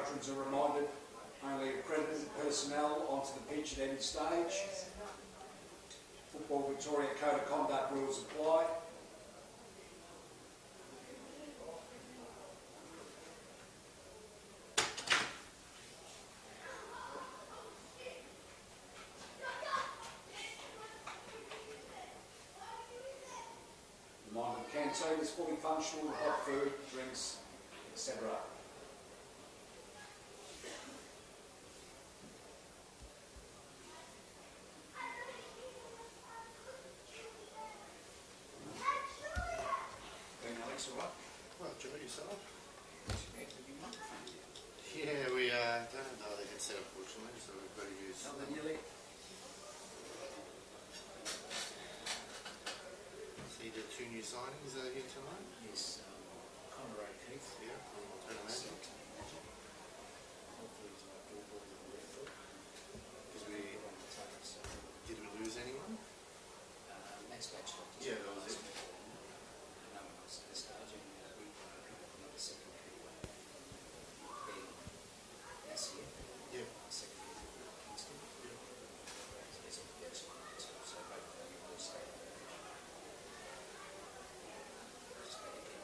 patrons are reminded only accredited personnel onto the pitch at any stage. Football Victoria Code of Conduct rules apply. Reminder, the canteen is fully functional with hot food, drinks, etc. Well, enjoy yourself. Yeah, we don't have the other headset unfortunately, so we've got to use. So you did 2 new signings here tonight? Yes, Conrad Keith. Yeah, I don't imagine. Hopefully he's not billboard on the left foot. Did we lose anyone? Max Batchelor. Yeah, that was it. No one else at this stage, and we picked up another second key. Ben Nassier, Yeah. second key from Kingston. Yeah. So he's a excellent answer. So both of them will stay on the pitch. Just make it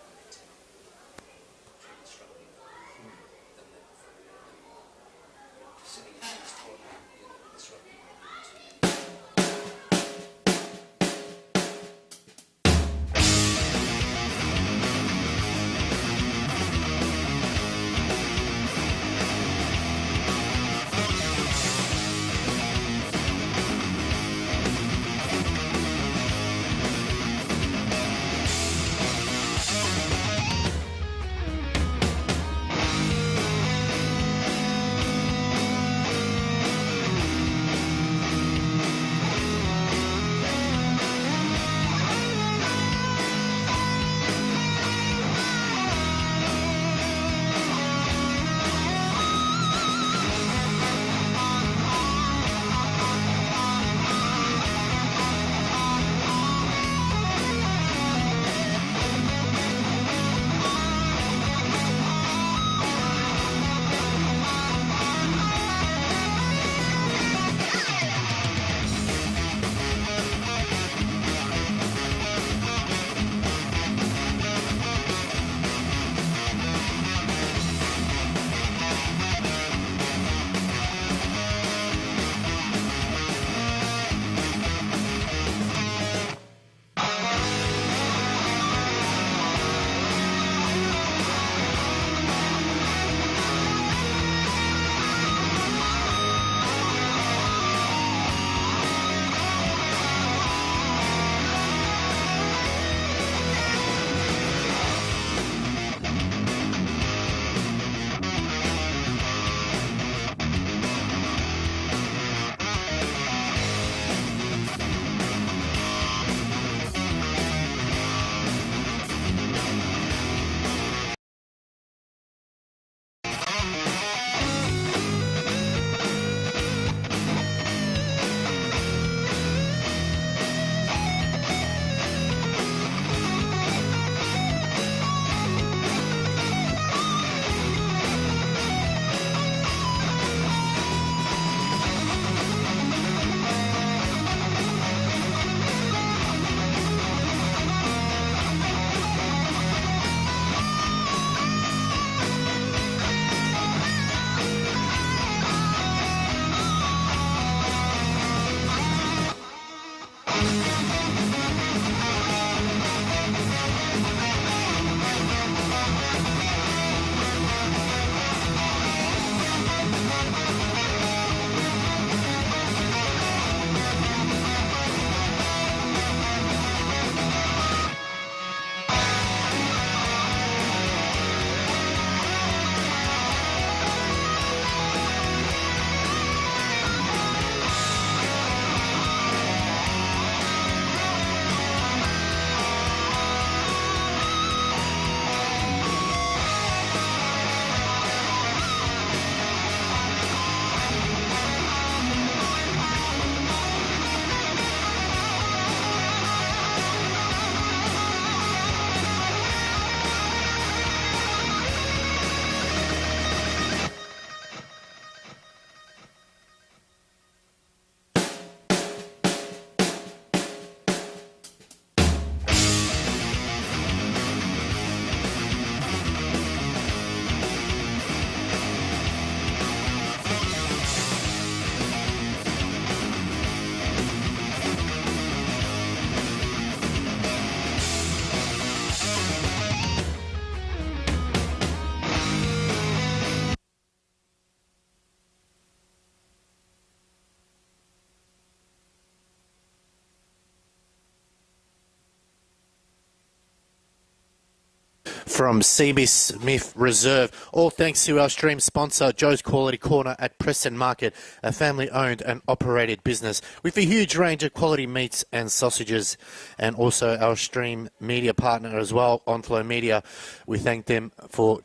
from CB Smith Reserve. All thanks to our stream sponsor, Joe's Quality Corner at Preston Market, a family-owned and operated business with a huge range of quality meats and sausages. And also our stream media partner as well, Onflow Media. We thank them for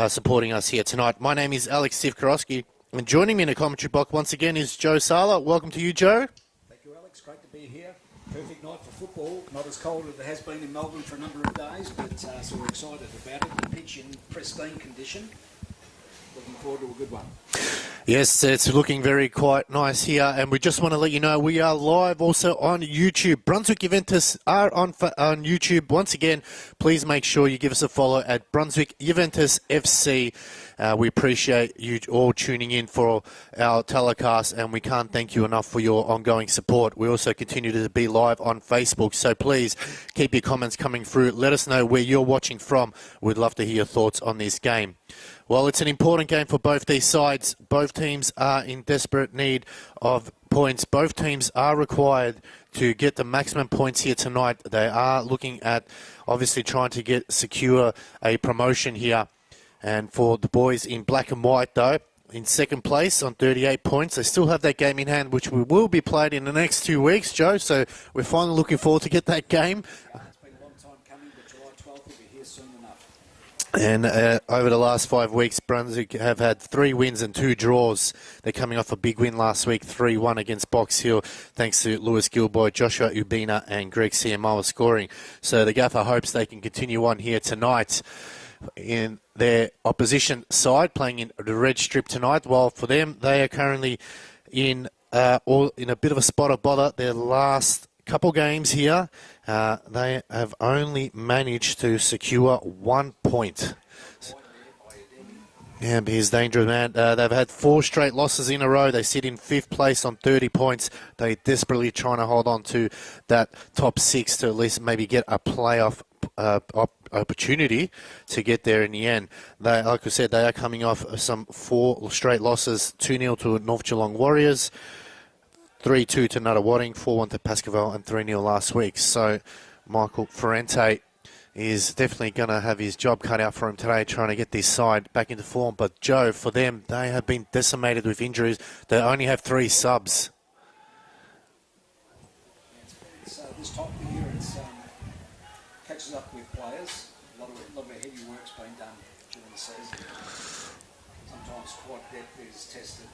supporting us here tonight. My name is Alex Sivkarowski, and joining me in the commentary box once again is Joe Sala. Welcome to you, Joe. Thank you, Alex. Great to be here. Perfect night for football. Not as cold as it has been in Melbourne for a number of days, but so we're excited about it. The pitch in pristine condition. Looking forward to a good one. Yes, it's looking very quite nice here, and we just want to let you know we are live also on YouTube. Brunswick Juventus are on YouTube. Once again, please make sure you give us a follow at Brunswick Juventus FC. We appreciate you all tuning in for our telecast, and we can't thank you enough for your ongoing support. We also continue to be live on Facebook, so please keep your comments coming through. Let us know where you're watching from. We'd love to hear your thoughts on this game. Well, it's an important game for both these sides. Both teams are in desperate need of points. Both teams are required to get the maximum points here tonight. They are looking at obviously trying to secure a promotion here. And for the boys in black and white, though, in second place on 38 points, they still have that game in hand, which will be played in the next 2 weeks, Joe. So we're finally looking forward to get that game. Yeah, it's been a long time coming, but July 12th will be here soon enough. And over the last 5 weeks, Brunswick have had 3 wins and 2 draws. They're coming off a big win last week, 3-1 against Box Hill, thanks to Lewis Gilboy, Joshua Ubina and Greg Siamoa scoring. So the Gaffer hopes they can continue on here tonight. In their opposition side, playing in the red strip tonight, while for them, they are currently in a bit of a spot of bother. Their last couple games here, they have only managed to secure 1 point. Yeah, but he's dangerous, man. They've had 4 straight losses in a row. They sit in 5th place on 30 points. They're desperately trying to hold on to that top 6 to at least maybe get a playoff opportunity to get there in the end. They, like I said, they are coming off some 4 straight losses, 2-0 to North Geelong Warriors, 3-2 to Nuttawading, 4-1 to Pascoval, and 3-0 last week. So Michael Ferrante is definitely going to have his job cut out for him today, trying to get this side back into form. But Joe, for them, they have been decimated with injuries. They only have 3 subs. This time of the year, it's catches up with players. A lot of heavy work's been done during the season. Sometimes squad depth is tested.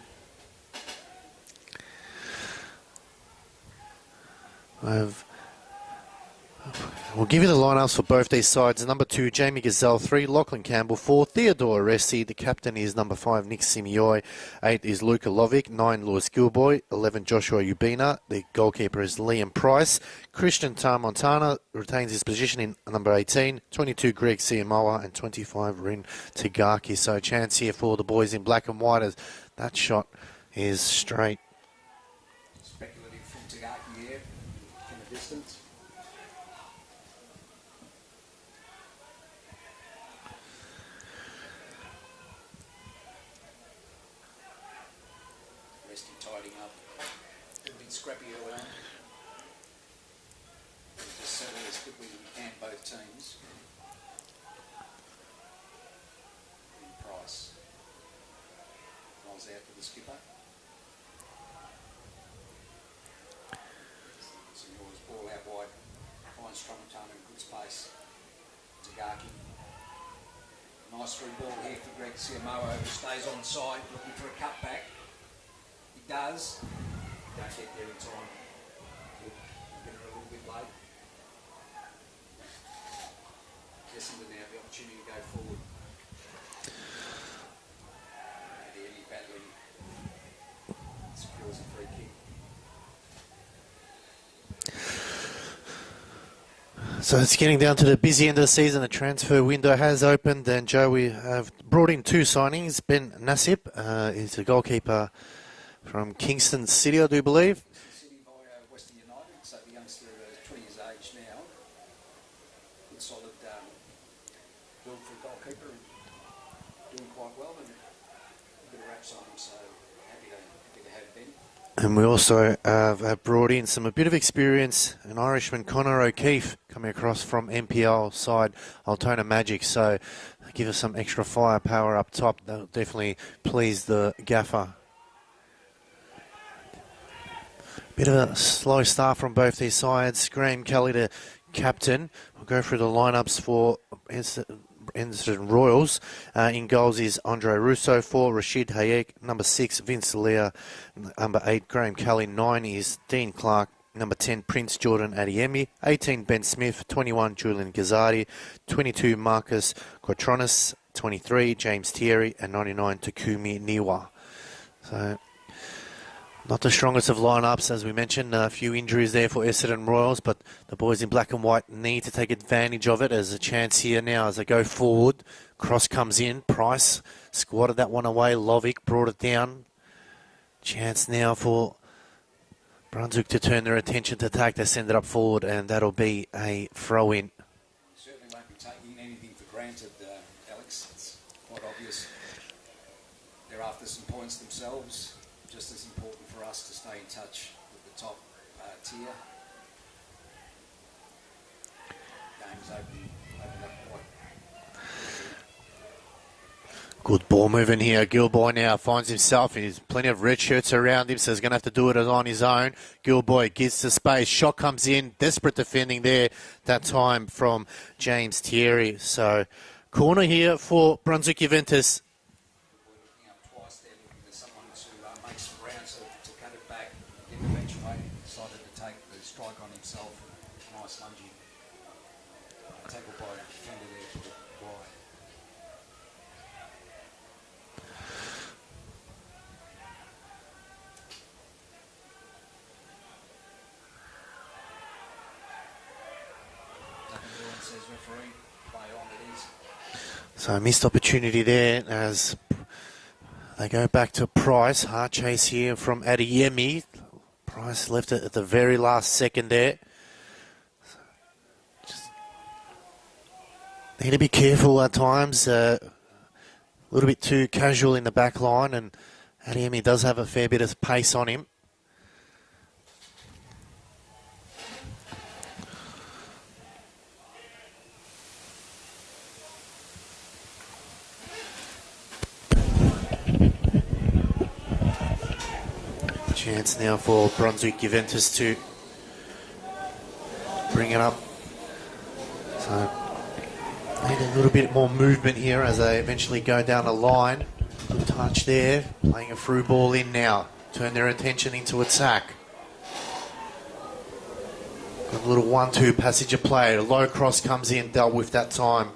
We'll give you the lineups for both these sides. Number 2, Jamie Gazelle. 3, Lachlan Campbell. 4, Theodore Aresti. The captain is number 5, Nick Simioi. 8 is Luca Lovic. 9, Lewis Gilboy. 11, Joshua Ubina. The goalkeeper is Liam Price. Christian Tarmontana retains his position in number 18. 22, Greg Siamoa. And 25, Rin Tagaki. So a chance here for the boys in black and white as that shot is straight. Speculative from Tagaki here in the distance. Tidying up. A bit scrappy early on. Just settle as quickly as we can, both teams. And Price rolls out to the skipper. Senior's ball out wide. Finds Tramontana in good space. Tagaki. Nice through ball here for Greg Siamoa, who stays on side, looking for a cutback. Does. Don't get there in time. Get it a little bit late. Essendon now the opportunity to go forward. And Eddie Batley secures a free kick. So it's getting down to the busy end of the season. The transfer window has opened, and Joe, we have brought in 2 signings. Ben Nassib is a goalkeeper from Kingston City, I do believe. City by Western United, so the youngster 20 years age now. Good solid build for a goalkeeper and doing quite well, and a bit of raps on him, so happy to have Ben. And we also have brought in a bit of experience, an Irishman, Connor O'Keefe, coming across from MPL side Altona Magic. So give us some extra firepower up top. That'll definitely please the gaffer. Bit of a slow start from both these sides. Graham Kelly, the captain. We'll go through the lineups for Essendon Royals. In goals is Andre Russo, 4 Rashid Hayek, number 6 Vince Leah, number 8 Graham Kelly, 9 is Dean Clark, number 10 Prince Jordan Adiemi, 18 Ben Smith, 21 Julian Gazzardi, 22 Marcus Quatronis, 23 James Thierry, and 99 Takumi Niwa. So not the strongest of lineups, as we mentioned. A few injuries there for Essendon Royals, but the boys in black and white need to take advantage of it. There's a chance here now as they go forward. Cross comes in. Price squatted that one away. Lovick brought it down. Chance now for Brunswick to turn their attention to attack. They send it up forward, and that'll be a throw-in. Certainly won't be taking anything for granted, Alex. It's quite obvious they're after some points themselves. Just as important for us to stay in touch with the top tier. Game's open up quite. Good ball moving here. Gilboy now finds himself. There's plenty of red shirts around him, so he's going to have to do it on his own. Gilboy gets to space. Shot comes in. Desperate defending there that time from James Thierry. So corner here for Brunswick Juventus. So missed opportunity there as they go back to Price. Hard chase here from Adiemi. Price left it at the very last second there. Just need to be careful at times. A little bit too casual in the back line, and Adiemi does have a fair bit of pace on him. Chance now for Brunswick Juventus to bring it up. So need a little bit more movement here as they eventually go down the line. Good touch there, playing a through ball in now. Turn their attention into attack. Got a little 1-2 passage of play. A low cross comes in, dealt with that time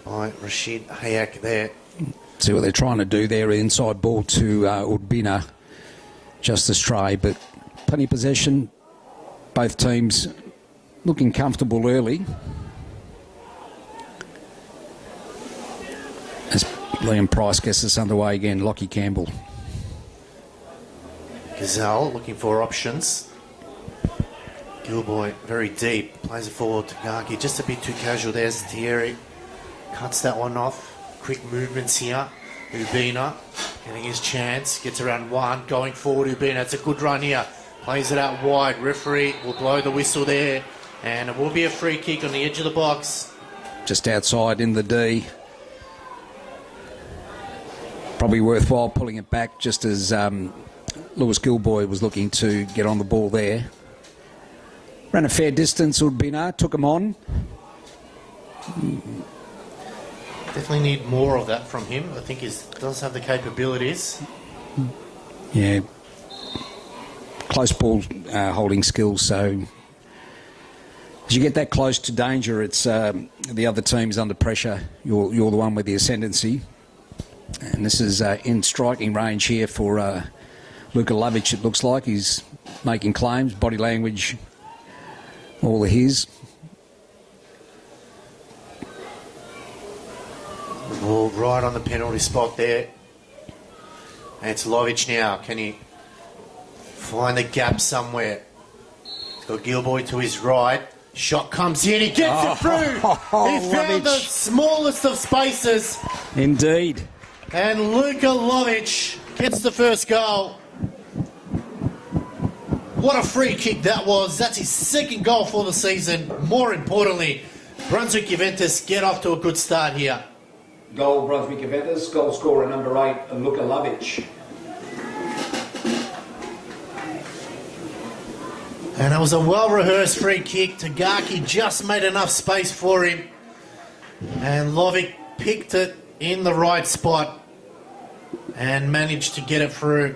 by Rashid Hayek there. See what they're trying to do there, inside ball to Udbina. Just astray, but plenty of possession. Both teams looking comfortable early. As Liam Price gets us underway again, Lockie Campbell. Gazelle looking for options. Gilboy very deep, plays it forward to Gargi. Just a bit too casual there's Thierry. Cuts that one off. Quick movements here. Ubina getting his chance, gets around one, going forward Ubina, it's a good run here, plays it out wide, referee will blow the whistle there, and it will be a free kick on the edge of the box. Just outside in the D. Probably worthwhile pulling it back just as Lewis Gilboy was looking to get on the ball there. Ran a fair distance, Udbina, took him on. Definitely need more of that from him. I think he does have the capabilities. Yeah. Close ball holding skills, so as you get that close to danger, it's the other team's under pressure. You're the one with the ascendancy. And this is in striking range here for Luka Lovic, it looks like. He's making claims, body language, all of his. Ball right on the penalty spot there. And it's Lovic now. Can he find the gap somewhere? He's got Gilboy to his right. Shot comes in. He gets it through. He found the smallest of spaces. Indeed. And Luka Lovic gets the first goal. What a free kick that was. That's his second goal for the season. More importantly, Brunswick Juventus get off to a good start here. Goal, Brunswick Juventus. Goal scorer number 8, Luka Lovic. And it was a well-rehearsed free kick. Tagaki just made enough space for him. And Lovic picked it in the right spot and managed to get it through.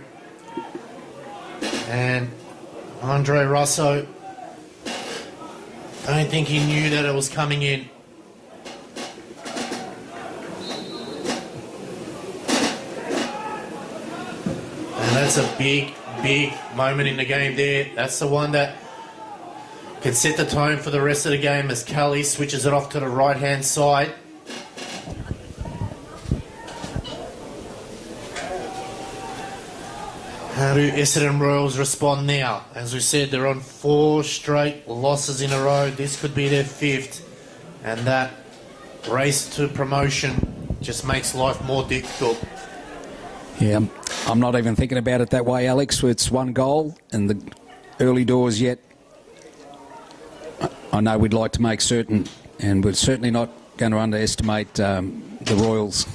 And Andre Russo, I don't think he knew that it was coming in. And that's a big moment in the game there. That's the one that can set the tone for the rest of the game as Kelly switches it off to the right-hand side. How do Essendon Royals respond now? As we said, they're on 4 straight losses in a row. This could be their 5th. And that race to promotion just makes life more difficult. Yeah, I'm not even thinking about it that way, Alex. It's 1 goal and the early doors yet. I know we'd like to make certain, and we're certainly not going to underestimate the Royals.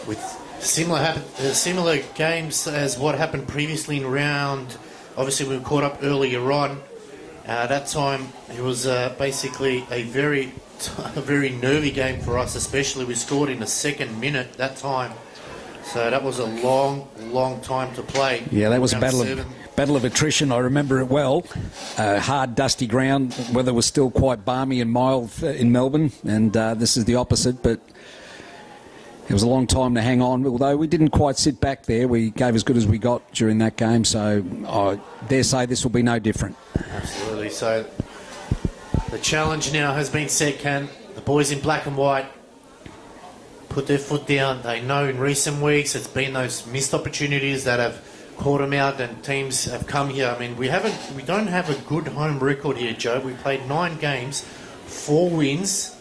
With similar games as what happened previously in round, obviously we were caught up earlier on. That time it was basically a very nervy game for us, especially we scored in the 2nd minute that time. So that was a long time to play. Yeah, that was a battle of attrition. I remember it well. Hard, dusty ground. Weather was still quite balmy and mild in Melbourne, and this is the opposite. But it was a long time to hang on. Although we didn't quite sit back there, we gave as good as we got during that game. So I dare say this will be no different. Absolutely. So the challenge now has been set. Can the boys in black and white put their foot down? They know in recent weeks it's been those missed opportunities that have caught them out, and teams have come here. I mean, we don't have a good home record here, Joe. We played 9 games, 4 wins.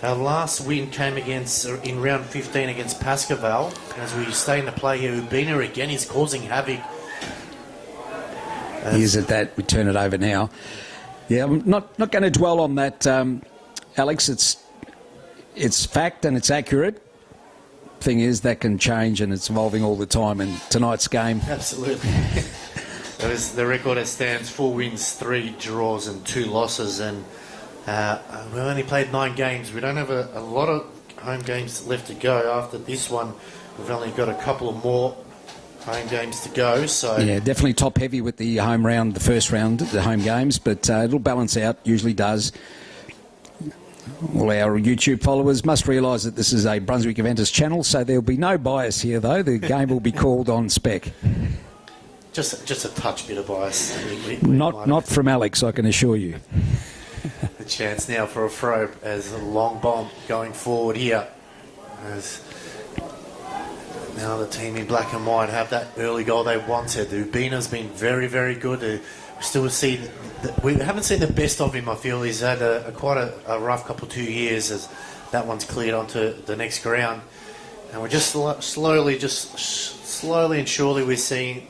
Our last win came in round 15 against Pascoval. As we stay in the play here, Ubina again is causing havoc. He is at that. We turn it over now. Yeah, I'm not going to dwell on that, Alex. It's fact and it's accurate. Thing is, that can change and it's evolving all the time. And tonight's game, absolutely. That is the record that stands: 4 wins, 3 draws, and 2 losses. And we only played 9 games. We don't have a lot of home games left to go. After this one, we've only got a couple of more home games to go. So yeah, definitely top heavy with the home round, the first round, the home games. But it'll balance out. Usually does. All our YouTube followers must realise that this is a Brunswick Juventus channel, so there'll be no bias here, though. The game will be called on spec. Just a touch bit of bias. Not from Alex, I can assure you. The chance now for a throw as a long bomb going forward here. As now the team in black and white have that early goal they wanted. Ubina's been very good. We haven't seen the best of him. I feel he's had quite a rough couple 2 years as that one's cleared onto the next ground, and we're just slowly and surely we're seeing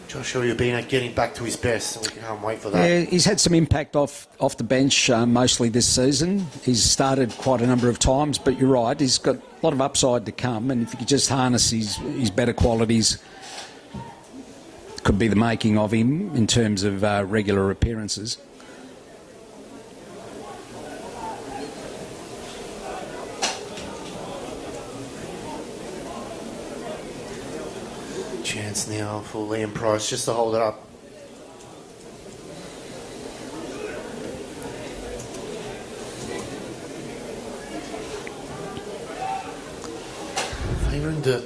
Joshua Ubina getting back to his best. We can't wait for that. Yeah, he's had some impact off the bench mostly this season. He's started quite a number of times, but you're right, he's got a lot of upside to come, and if you could just harness his better qualities, could be the making of him in terms of regular appearances. Chance now for Liam Price just to hold it up. Favouring the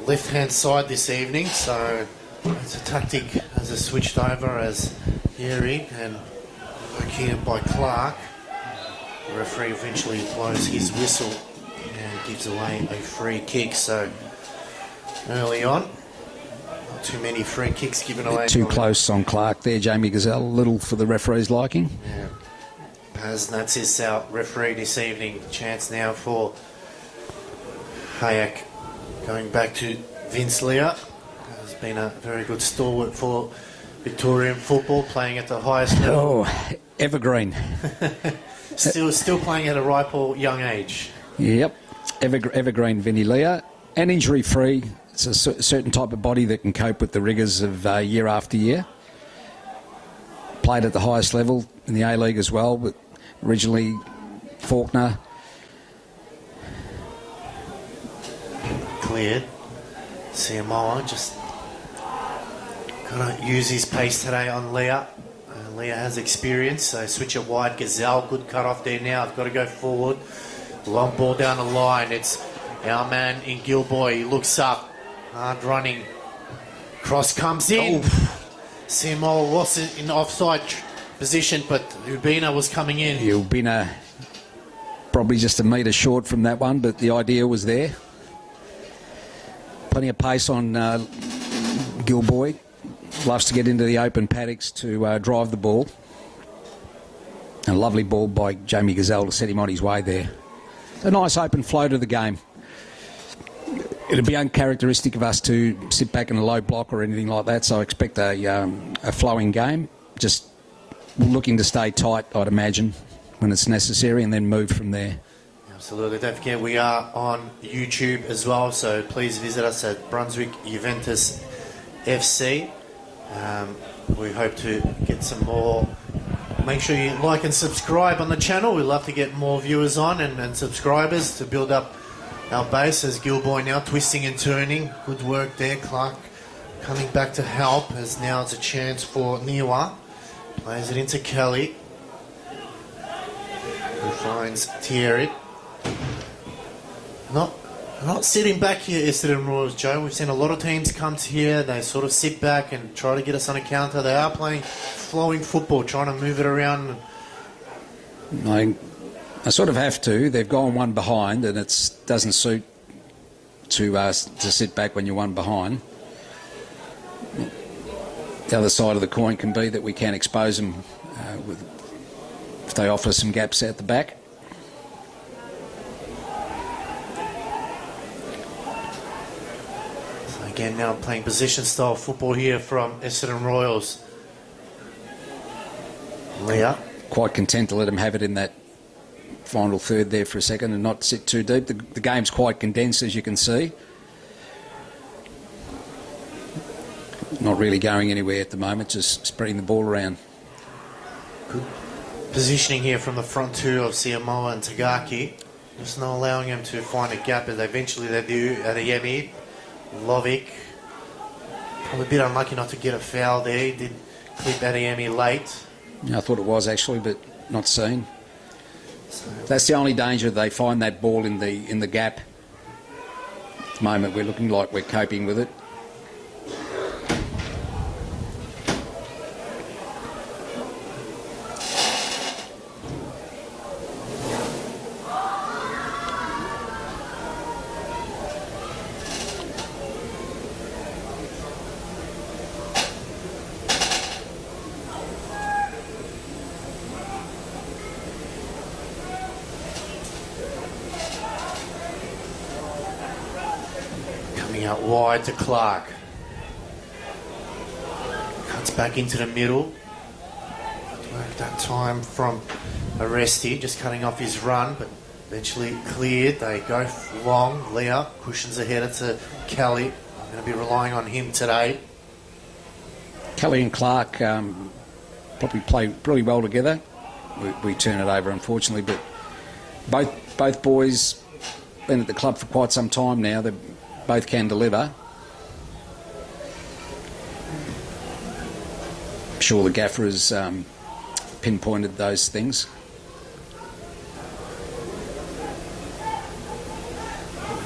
left-hand side this evening, so it's a tactic as it's switched over as Yeri and working by Clark. The referee eventually blows his whistle and gives away a free kick. So early on, not too many free kicks given away. Too close on Clark there, Jamie Gazelle. A little for the referee's liking. Yeah. Paz Natsis out referee this evening. Chance now for Hayek going back to Vince Lear. Been a very good stalwart for Victorian football, playing at the highest level. Oh, evergreen. Still playing at a ripe or young age. Yep, evergreen Vinny Leah. And injury-free. It's a certain type of body that can cope with the rigours of year after year. Played at the highest level in the A-League as well, but originally Faulkner. Cleared. Siamoa just gonna use his pace today on Leah. Leah has experience, so switch it wide. Gazelle, good cut off there now. I've got to go forward. Long ball down the line. It's our man in Gilboy. He looks up. Hard running. Cross comes in. Siamoa was in offside position, but Ubina was coming in. Ubina probably just a metre short from that one, but the idea was there. Plenty of pace on Gilboy. Loves to get into the open paddocks to drive the ball. A lovely ball by Jamie Gazelle to set him on his way there. A nice open flow to the game. It'd be uncharacteristic of us to sit back in a low block or anything like that, so I expect a flowing game. Just looking to stay tight, I'd imagine, when it's necessary, and then move from there. Absolutely. Don't forget we are on YouTube as well, so please visit us at Brunswick Juventus FC. We hope to get some more. Make sure you like and subscribe on the channel. We'd love to get more viewers on and subscribers to build up our base. As Gilboy now twisting and turning. Good work there. Clark coming back to help, as now it's a chance for Niwa. Plays it into Kelly, who finds Thierry. Not sitting back here, Essendon Royals, Joe. We've seen a lot of teams come to here. They sort of sit back and try to get us on a counter. They are playing flowing football, trying to move it around. I sort of have to. They've gone one behind, and it doesn't suit to sit back when you're one behind. The other side of the coin can be that we can expose them if they offer some gaps out the back. Again, now playing position-style football here from Essendon Royals. Leah. Quite content to let them have it in that final third there for a second and not sit too deep. The game's quite condensed, as you can see. Not really going anywhere at the moment, just spreading the ball around. Good positioning here from the front two of Siamoa and Tagaki. Just not allowing him to find a gap, as eventually they do at a Yemi. Lovic, probably a bit unlucky not to get a foul there. He did clip Adeyemi late. Yeah, I thought it was actually, but not seen. So that's the only danger. They find that ball in the gap. At the moment, we're looking like we're coping with it. Out wide to Clark. Cuts back into the middle. Work that time from Aresti, just cutting off his run, but eventually cleared. They go long. Leah cushions ahead to Kelly. I'm going to be relying on him today. Kelly and Clark probably play really well together. We turn it over, unfortunately, but both boys been at the club for quite some time now. They both can deliver. I'm sure the gaffer has pinpointed those things.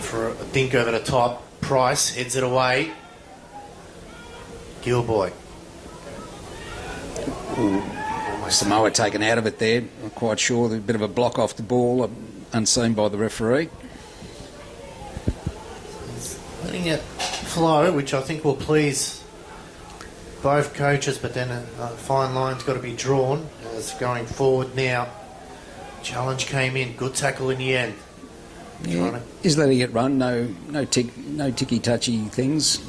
For a dink over the top, Price heads it away. Gilboy. Samoa taken out of it there. Not quite sure. There's a bit of a block off the ball, unseen by the referee. Letting it flow, which I think will please both coaches, but then a fine line's got to be drawn as going forward now. Challenge came in, good tackle in the end. Yeah, he's letting it run, no ticky-touchy things.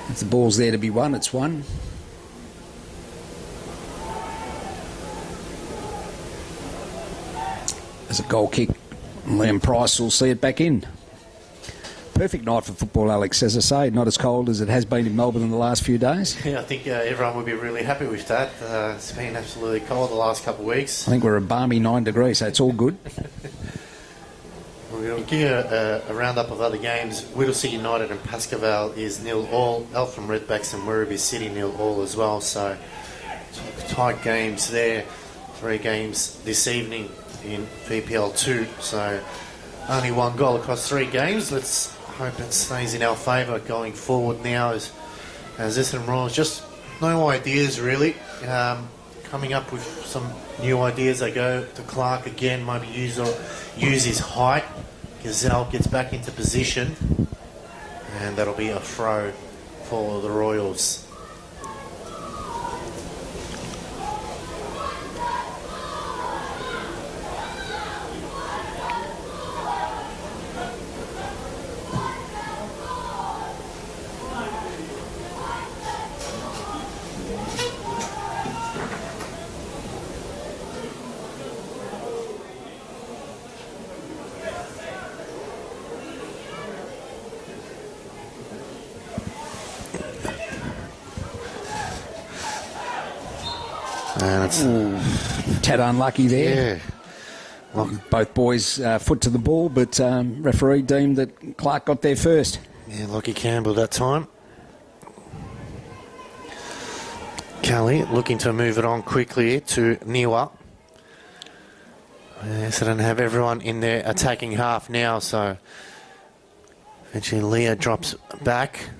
If the ball's there to be won, it's won. As a goal kick, Liam Price will see it back in. Perfect night for football, Alex, as I say. Not as cold as it has been in Melbourne in the last few days. Yeah, I think everyone would be really happy with that. It's been absolutely cold the last couple of weeks. I think we're a balmy 9 degrees, so it's all good. We'll give you a roundup of other games. Whittlesea United and Pascoe is 0-0. Eltham Redbacks and Werribee City 0-0 as well. So tight games there. 3 games this evening in VPL 2. So only 1 goal across 3 games. Let's hope it stays in our favour going forward now as Essendon Royals. Just no ideas really. Coming up with some new ideas. They go to Clark again, maybe use his height. Gazelle gets back into position, and that'll be a throw for the Royals. And it's Tad unlucky there. yeah, Both boys foot to the ball, but referee deemed that Clark got there first. yeah, Lockie Campbell that time. Kelly looking to move it on quickly to Niwa. Essendon have everyone in their attacking half now, so eventually Leah drops back.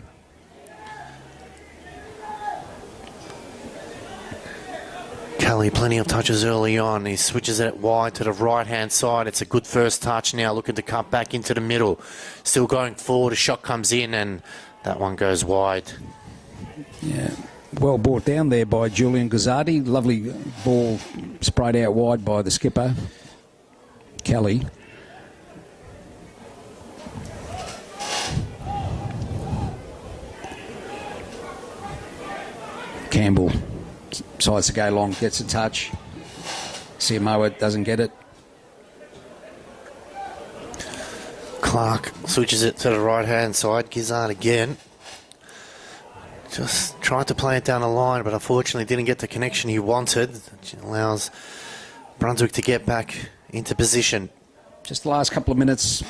Kelly, plenty of touches early on. He switches it wide to the right-hand side. It's a good first touch now, looking to cut back into the middle. Still going forward, a shot comes in, and that one goes wide. Yeah, well brought down there by Julian Gazzardi. Lovely ball sprayed out wide by the skipper, Kelly. Campbell decides to go long, gets a touch. Siamoa doesn't get it. Clark switches it to the right-hand side. Gizzard again. Just tried to play it down the line, but unfortunately didn't get the connection he wanted, which allows Brunswick to get back into position. Just the last couple of minutes,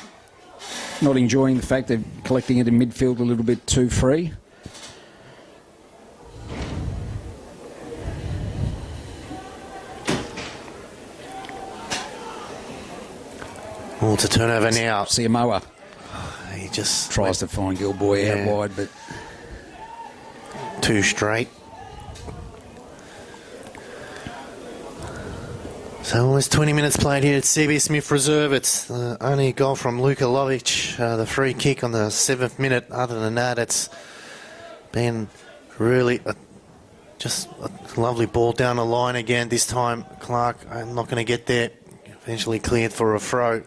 not enjoying the fact they're collecting it in midfield a little bit too free. Oh, it's a turnover now. Siamoa He just tries to find Gilboy out wide, but too straight. So almost 20 minutes played here at CB Smith Reserve. It's the only goal from Luka Lovic, the free kick on the 7th minute. Other than that, it's been really just a lovely ball down the line again. This time, Clark, I'm not going to get there. Eventually cleared for a throw.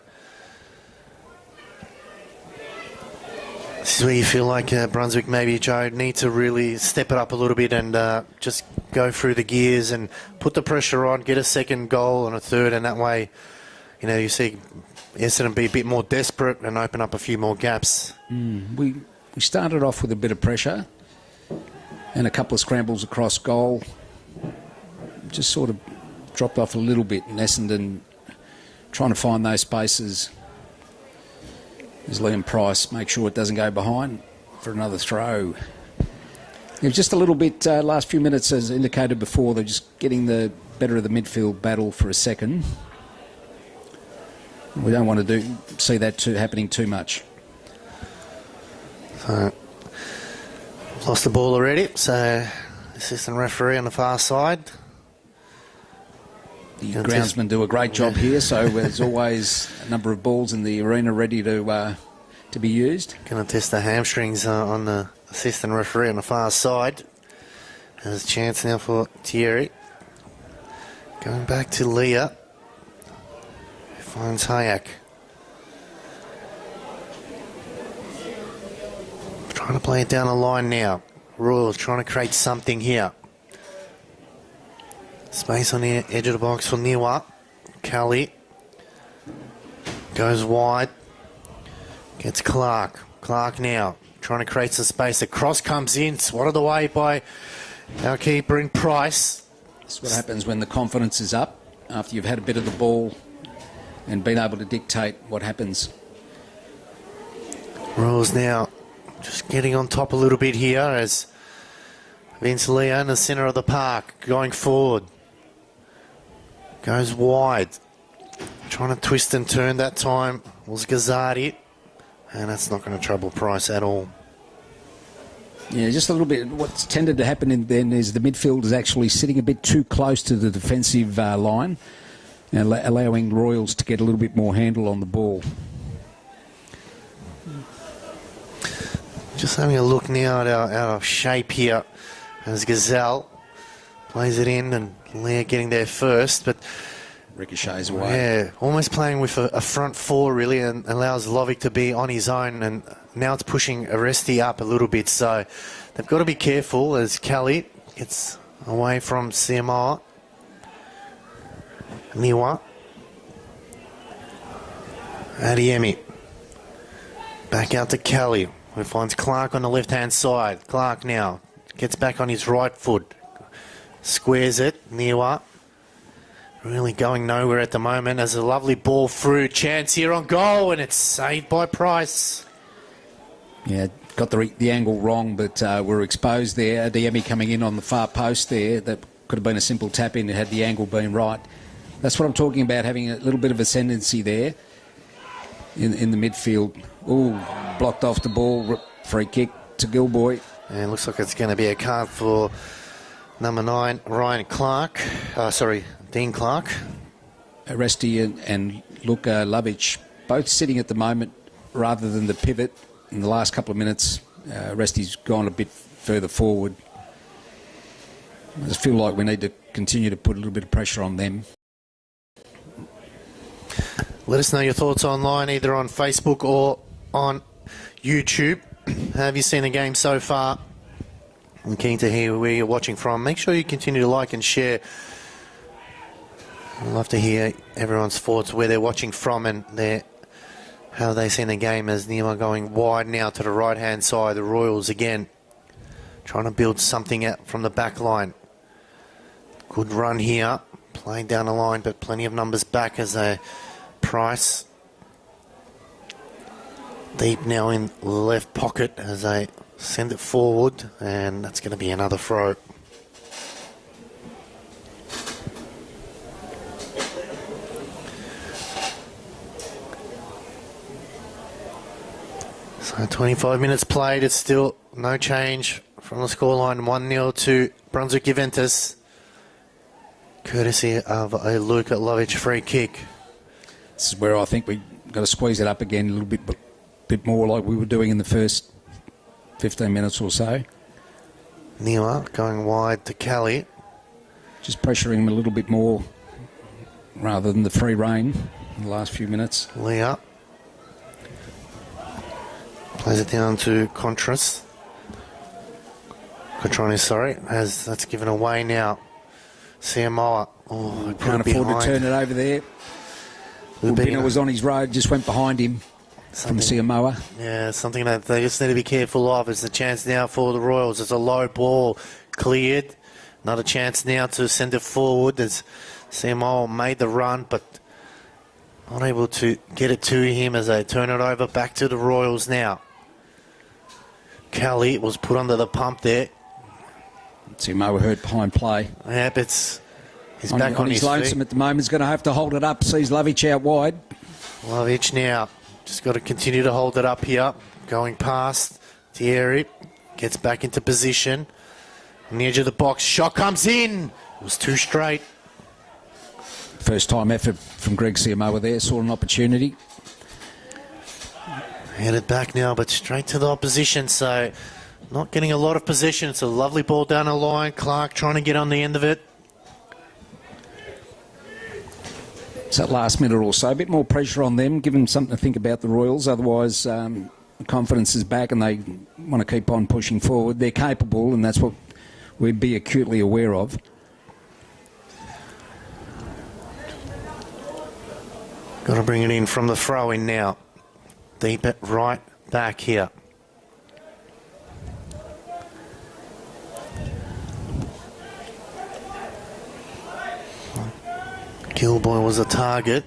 This is where you feel like Brunswick, maybe, Joe, need to really step it up a little bit and just go through the gears and put the pressure on, get a second goal and a third, and that way, you know, you see Essendon be a bit more desperate and open up a few more gaps. we started off with a bit of pressure and a couple of scrambles across goal. Just sort of dropped off a little bit, and Essendon trying to find those spaces. There's Liam Price, make sure it doesn't go behind for another throw. Yeah, just a little bit, last few minutes, as indicated before, they're just getting the better of the midfield battle for a second. We don't want to see that happening too much. So, lost the ball already, so assistant referee on the far side. The groundsmen do a great job here, so there's always a number of balls in the arena ready to be used. Going to test the hamstrings on the assistant referee on the far side. There's a chance now for Thierry. Going back to Leah. Finds Hayek. Trying to play it down the line now. Royals trying to create something here. Space on the edge of the box for Niwa. Kelly. Goes wide. Gets Clark. Clark now trying to create some space. The cross comes in. Swatted away by our keeper in Price. That's what happens when the confidence is up, after you've had a bit of the ball and been able to dictate what happens. Royals now just getting on top a little bit here as Vince Leo in the centre of the park going forward. Goes wide. Trying to twist and turn that time was Gazzardi. And that's not going to trouble Price at all. Yeah, just a little bit. What's tended to happen then is the midfield is actually sitting a bit too close to the defensive line and allowing Royals to get a little bit more handle on the ball. Just having a look now at our shape here as Gazelle plays it in and Leah getting there first, but Ricochets away. yeah, almost playing with a front four really, and allows Lovic to be on his own, and now it's pushing Aresti up a little bit, so they've got to be careful as Kelly gets away from CMR. Niwa. Adiemi. Back out to Kelly, who finds Clark on the left-hand side. Clark now gets back on his right foot. Squares it. Niwa. Really going nowhere at the moment as a lovely ball through. Chance here on goal, and it's saved by Price. Yeah, got the angle wrong, but we're exposed there. Adiemi coming in on the far post there. That could have been a simple tap in had the angle been right. That's what I'm talking about, having a little bit of ascendancy there in the midfield. Ooh, blocked off the ball. Free kick to Gilboy. And it looks like it's going to be a card for number 9, Ryan Clark. Dean Clark. Aresti and Luka Lovic both sitting at the moment rather than the pivot in the last couple of minutes. Aresti's gone a bit further forward. I just feel like we need to continue to put a little bit of pressure on them. Let us know your thoughts online, either on Facebook or on YouTube. Have you seen the game so far? I'm keen to hear where you're watching from. Make sure you continue to like and share. I'd love to hear everyone's thoughts, where they're watching from and how they've seen the game, as Nima going wide now to the right-hand side. The Royals again trying to build something out from the back line. Good run here, playing down the line, but plenty of numbers back as a Price. Deep now in the left pocket as they send it forward, and that's going to be another throw. So 25 minutes played, it's still no change from the scoreline, 1-0 to Brunswick Juventus, courtesy of a Luka Lovic free kick. This is where I think we've got to squeeze it up again a little bit more like we were doing in the first 15 minutes or so. Niwa going wide to Kelly. Just pressuring him a little bit more rather than the free rein in the last few minutes. Leah plays it down to Contreras. Cotronis, sorry, as that's given away now. Siamoa. Oh, can't afford to turn it over there. Lupino was on his road, just went behind him from Siamoa. Yeah, something that they just need to be careful of. It's a chance now for the Royals. It's a low ball cleared. Not a chance now to send it forward as Siamoa made the run, but unable to get it to him as they turn it over back to the Royals now. Kelly was put under the pump there. Siamoa hurt behind play. Yep, he's back on his lonesome feet. at the moment. He's going to have to hold it up. Sees Lovic out wide. Lovic now just got to continue to hold it up here. Going past Thierry. Gets back into position. On the edge of the box. Shot comes in. It was too straight. First time effort from Greg Siamoa there. Saw an opportunity. Headed back now, but straight to the opposition. So not getting a lot of possession. It's a lovely ball down the line. Clark trying to get on the end of it. It's that last minute or so. A bit more pressure on them. Give them something to think about, the Royals. Otherwise, confidence is back and they want to keep on pushing forward. They're capable, and that's what we'd be acutely aware of. Got to bring it in from the throw-in now. Deep at right back here. Gilboy was a target.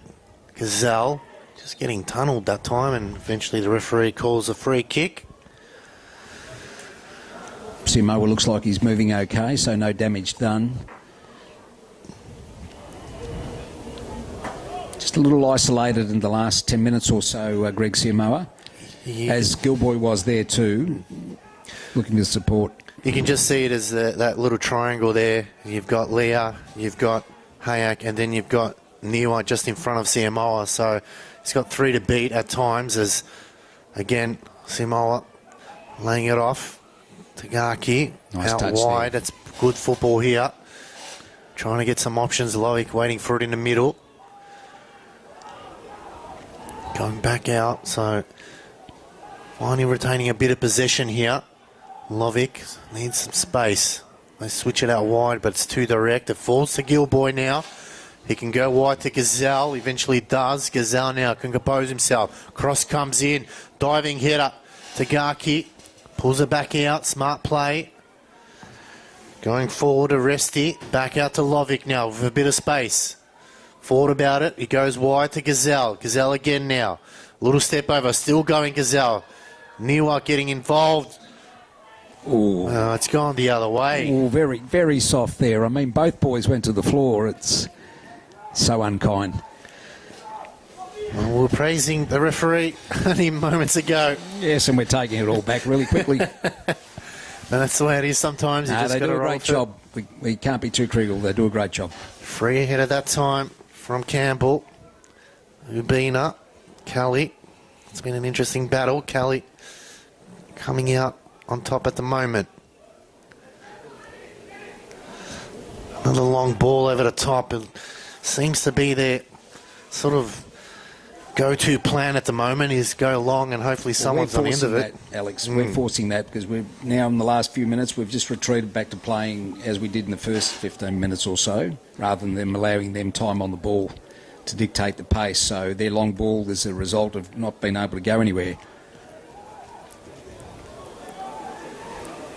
Gazelle just getting tunnelled that time, and eventually the referee calls a free kick. Samoa looks like he's moving okay, so no damage done. Just a little isolated in the last 10 minutes or so, Greg Samoa, as Gilboy was there too, looking to support. You can just see it as that little triangle there. You've got Leah, you've got Hayek, and then you've got Niwa just in front of Samoa. So he's got 3 to beat at times as, again, Samoa laying it off. Tagaki nice out wide. There. That's good football here. Trying to get some options. Loic waiting for it in the middle. Going back out. So finally retaining a bit of possession here. Lovic needs some space. They switch it out wide, but it's too direct. It falls to Gilboy now. He can go wide to Gazelle. Eventually does. Gazelle now can compose himself. Cross comes in. Diving header. Tagaki pulls it back out. Smart play. Going forward to Resty. Back out to Lovic now with a bit of space. Thought about it. He goes wide to Gazelle. Gazelle again now. Little step over. Still going Gazelle. Niwa getting involved. It's gone the other way. Oh, very, very soft there. I mean, both boys went to the floor. It's so unkind. Well, we're praising the referee only moments ago. Yes, and we're taking it all back really quickly. That's the way it is sometimes. You just they got do to a great job. We can't be too critical. They do a great job. Free ahead at that time from Campbell. Ubina. Kelly. It's been an interesting battle. Kelly coming out on top at the moment. Another long ball over the top. It seems to be their sort of go-to plan at the moment is go long and hopefully someone's on the end of it. That, Alex. We're forcing that because we're now in the last few minutes we've just retreated back to playing as we did in the first 15 minutes or so, rather than them allowing them time on the ball to dictate the pace. So their long ball is a result of not being able to go anywhere.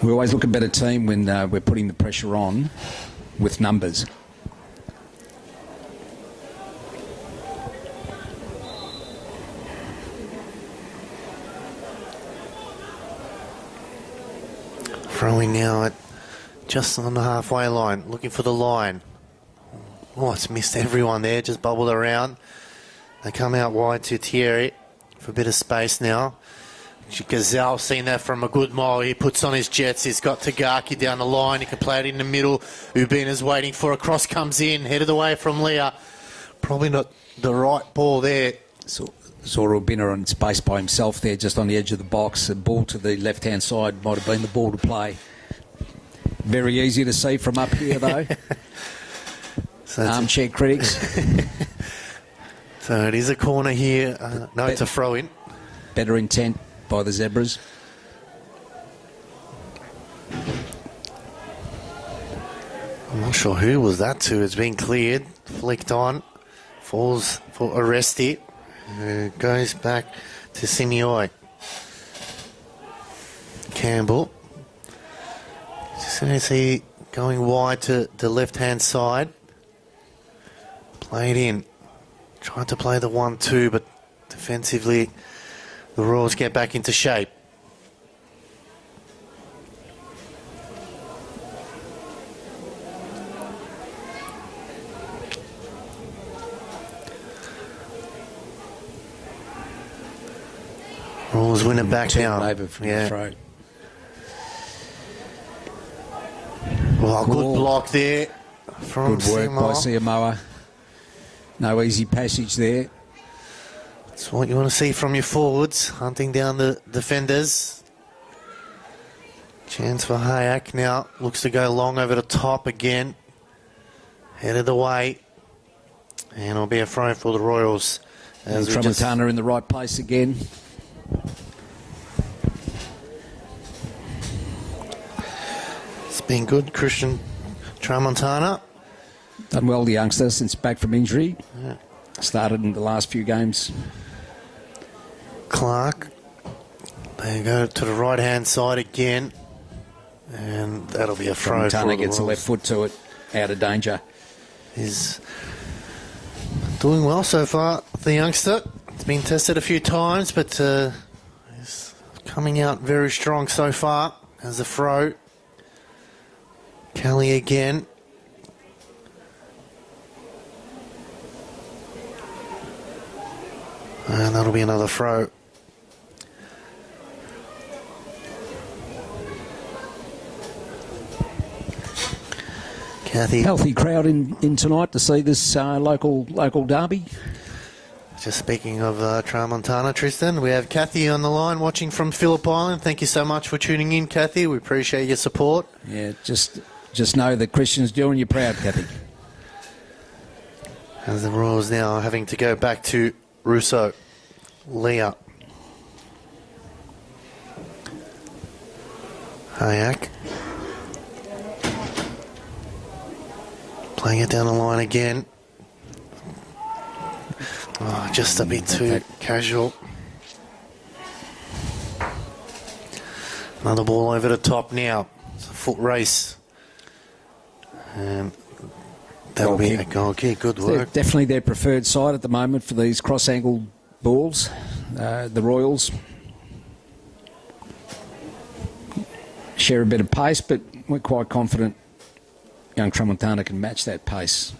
We always look a better team when we're putting the pressure on with numbers. Throwing now at just on the halfway line, looking for the line. Oh, it's missed everyone there, just bubbled around. They come out wide to Thierry for a bit of space now. Gazelle seen that from a good mile. He puts on his jets. He's got Tagaki down the line. He can play it in the middle. Ubina's waiting for a cross, comes in, headed away from Leah. Probably not the right ball there. Saw Ubina on space by himself there, just on the edge of the box. The ball to the left-hand side might have been the ball to play. Very easy to see from up here, though. So armchair critics. So it is a corner here. No, it's a throw-in. Better intent by the Zebras. I'm not sure who was that to. It's been cleared. Flicked on. Falls for Arresti. Goes back to Simioi. Campbell. Just going to see going wide to the left-hand side. Played in. Tried to play the 1-2, but defensively the Royals get back into shape. Royals win it back now. Over from the throat. Well, good block there from good work by Samoa. No easy passage there. That's what you want to see from your forwards, hunting down the defenders. Chance for Hayek now. Looks to go long over the top again. Headed away. And it'll be a throw for the Royals. And Tramontana in the right place again. It's been good, Christian Tramontana. Done well, the youngster, since back from injury. Yeah. started in the last few games. Clark. They go to the right-hand side again. And that'll be a throw. Tramontana gets a left foot to it, out of danger. He's doing well so far, the youngster. It's been tested a few times, but he's coming out very strong so far as a throw. Kelly again. And that'll be another throw. Kathy. Healthy crowd in tonight to see this local derby. Just speaking of Tramontana, Tristan, we have Kathy on the line watching from Phillip Island. Thank you so much for tuning in, Kathy. We appreciate your support. Yeah, just know that Christian's doing you proud, Kathy. As the Royals now having to go back to Russo. Leah. Hayak. Playing it down the line again. Oh, just a bit too casual. Another ball over the top now. It's a foot race. And that'll be a goal kick. Good work. They're definitely their preferred side at the moment for these cross-angled balls, the Royals. Share a bit of pace, but we're quite confident young Tramontana can match that pace.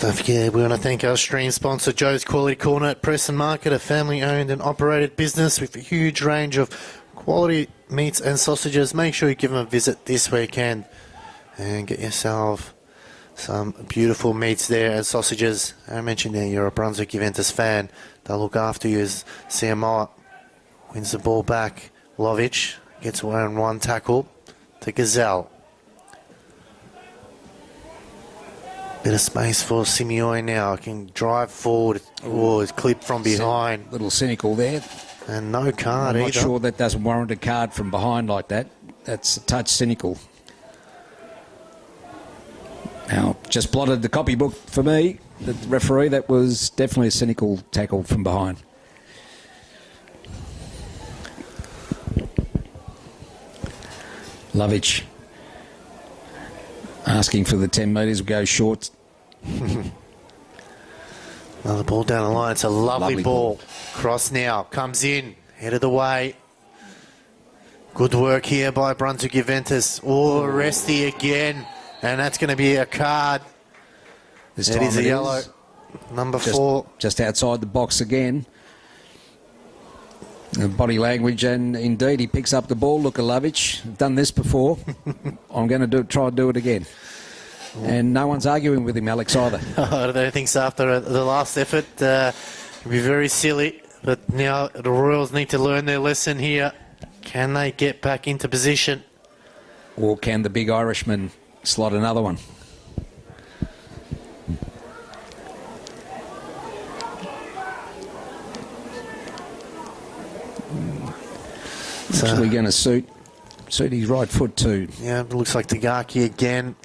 Don't forget, we want to thank our stream sponsor, Joe's Quality Corner at Preston Market, a family-owned and operated business with a huge range of quality meats and sausages. Make sure you give them a visit this weekend and get yourself some beautiful meats there and sausages. I mentioned there you're a Brunswick Juventus fan. They'll look after you as Siamoa wins the ball back. Lovic gets away on one tackle to Gazelle. Bit of space for Simeone now. Can drive forward. Oh, it's clipped from behind. Little cynical there. And no card I'm either. not sure that doesn't warrant a card from behind like that. That's a touch cynical. Now, just blotted the copybook for me. The referee, that was definitely a cynical tackle from behind. Lovic asking for the 10 metres, will go short. Another ball down the line. It's a lovely ball. Cross now. Comes in. Head of the way. Good work here by Brunswick Juventus. Oh, Resty again. And that's going to be a card. This it time is a yellow. Number 4. Just outside the box again. The body language, and indeed he picks up the ball. Look at Lovic. I've done this before. I'm going to try and do it again. And no one's arguing with him, Alex, either. I don't think so. After the last effort, it'd be very silly. But now the Royals need to learn their lesson here. Can they get back into position? Or can the big Irishman slot another one? So, actually going to suit his right foot too. Yeah, it looks like Tagaki again.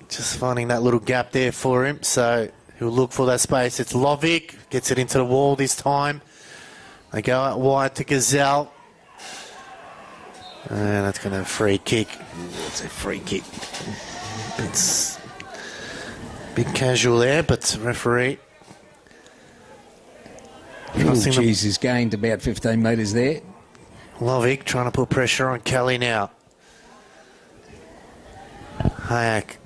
Just finding that little gap there for him. So he'll look for that space. It's Lovic. Gets it into the wall this time. They go out wide to Gazelle. And that's going to free kick. It's a free kick. It's big casual there, but referee. Jeez, he's gained about 15 metres there. Lovic trying to put pressure on Kelly now. Hayak.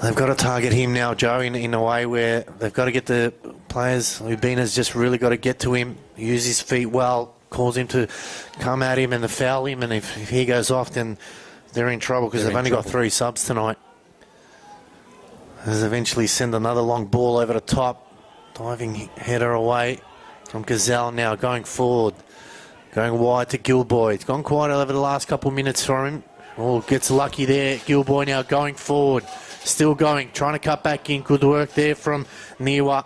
They've got to target him now, Joe, in a way where they've got to get the players. Ubina's just really got to get to him, use his feet well, cause him to come at him and to foul him. And if he goes off, then they're in trouble because they've only got 3 subs tonight. As eventually send another long ball over the top. Diving header away from Gazelle now, going forward. Going wide to Gilboy. It's gone quiet over the last couple of minutes for him. Oh, gets lucky there. Gilboy now going forward. Still going, trying to cut back in. Good work there from Niwa.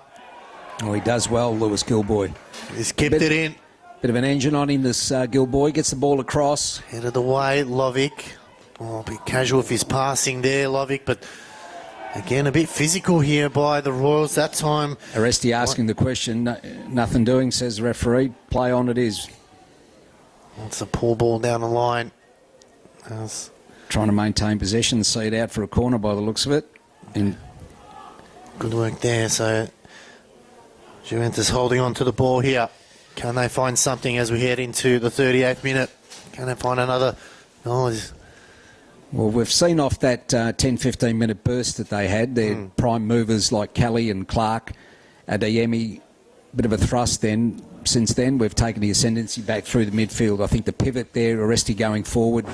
Oh, he does well, Lewis Gilboy. He's kept it in. Bit of an engine on him, this Gilboy. Gets the ball across. Head of the way, Lovic. Oh, a bit casual with his passing there, Lovic, but again, a bit physical here by the Royals that time. Aresti asking the question. Nothing doing, says the referee. Play on it is. It's a poor ball down the line. Trying to maintain possession, see it out for a corner by the looks of it. And good work there. So Juventus holding on to the ball here. Can they find something as we head into the 38th minute? Can they find another? Oh, well, we've seen off that 10-15 minute burst that they had. Their prime movers like Kelly and Clark, Adeyemi, bit of a thrust then. Since then, we've taken the ascendancy back through the midfield. I think the pivot there, Aresti going forward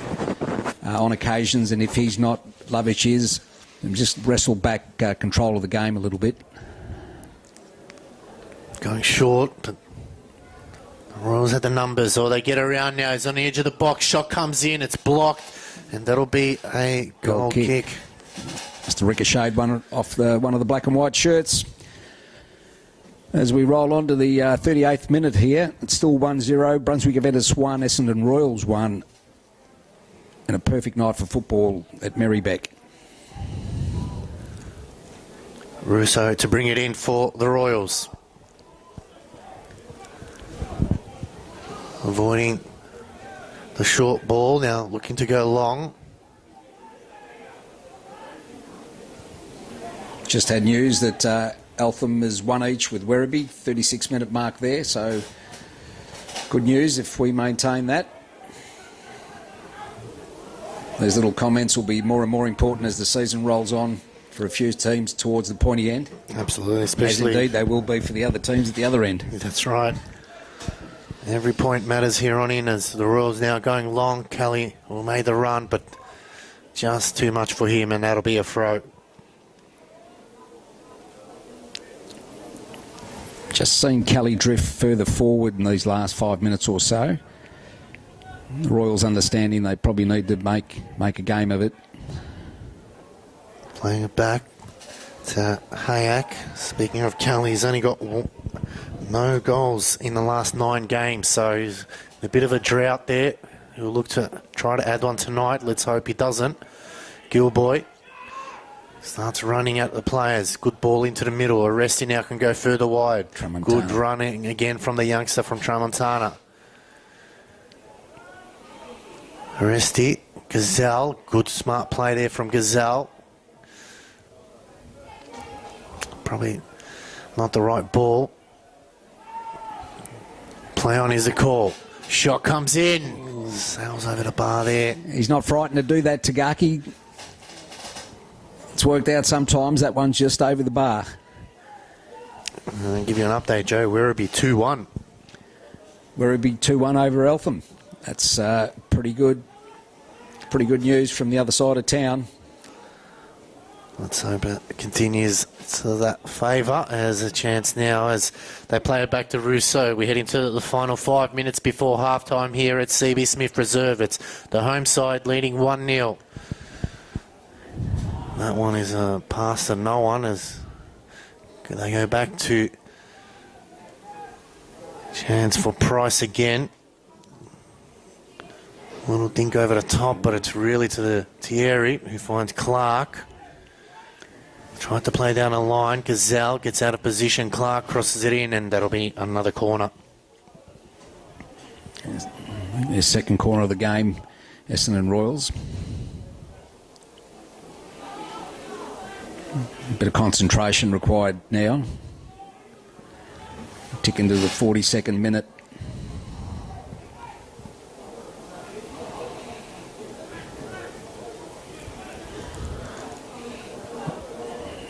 on occasions, and if he's not, Lovic is, and just wrestle back control of the game a little bit. Going short, but the Royals had the numbers. Oh, they get around now. He's on the edge of the box. Shot comes in. It's blocked. And that'll be a goal kick. Just a ricocheted one off one of the black and white shirts. As we roll on to the 38th minute here, it's still 1-0. Brunswick Juventus 1, Essendon Royals 1. And a perfect night for football at Merrybeck. Russo to bring it in for the Royals. Avoiding the short ball, now looking to go long. Just had news that Eltham is 1 each with Werribee, 36-minute mark there, so good news if we maintain that. Those little comments will be more and more important as the season rolls on for a few teams towards the pointy end. Absolutely, especially... As indeed they will be for the other teams at the other end. That's right. Every point matters here on in as the Royals now going long. Kelly will made the run, but just too much for him, and that'll be a throw. Just seen Kelly drift further forward in these last 5 minutes or so. The Royals understanding they probably need to make a game of it. Playing it back to Hayak. Speaking of Kelly, he's only got no goals in the last 9 games, so he's a bit of a drought there. He'll look to try to add one tonight. Let's hope he doesn't. Gilboy starts running at the players. Good ball into the middle. Aresti now can go further wide. Tramontana. Good running again from the youngster from Tramontana. Aresti, Gazelle. Good smart play there from Gazelle. Probably not the right ball. Play on is a call. Shot comes in. Sails over the bar there. He's not frightened to do that, Tagaki. It's worked out sometimes. That one's just over the bar. I'll give you an update, Joe. Werribee 2-1. Werribee 2-1 over Eltham. That's pretty good. Pretty good news from the other side of town. Let's hope it continues to that favour. There's a chance now as they play it back to Rousseau. We head into the final 5 minutes before halftime here at CB Smith Reserve. It's the home side leading 1-0. That one is a pass to no one as they go back to chance for Price again. Little dink over the top, but it's really to the Thierry who finds Clark. Tried to play down a line. Gazelle gets out of position. Clark crosses it in, and that'll be another corner. Their second corner of the game, Essendon Royals. A bit of concentration required now. Tick into the 42nd minute.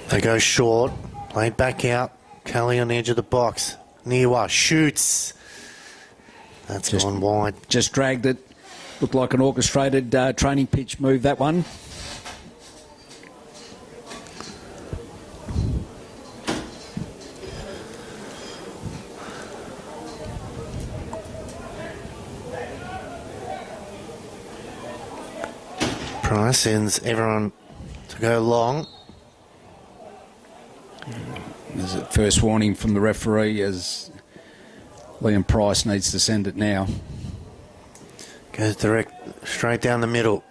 They go short. Played back out. Kelly on the edge of the box. Niwa shoots. That's Just gone wide. Just dragged it. Looked like an orchestrated training pitch move, that one. Price sends everyone to go long. There's a first warning from the referee as Liam Price needs to send it now. Goes direct, straight down the middle.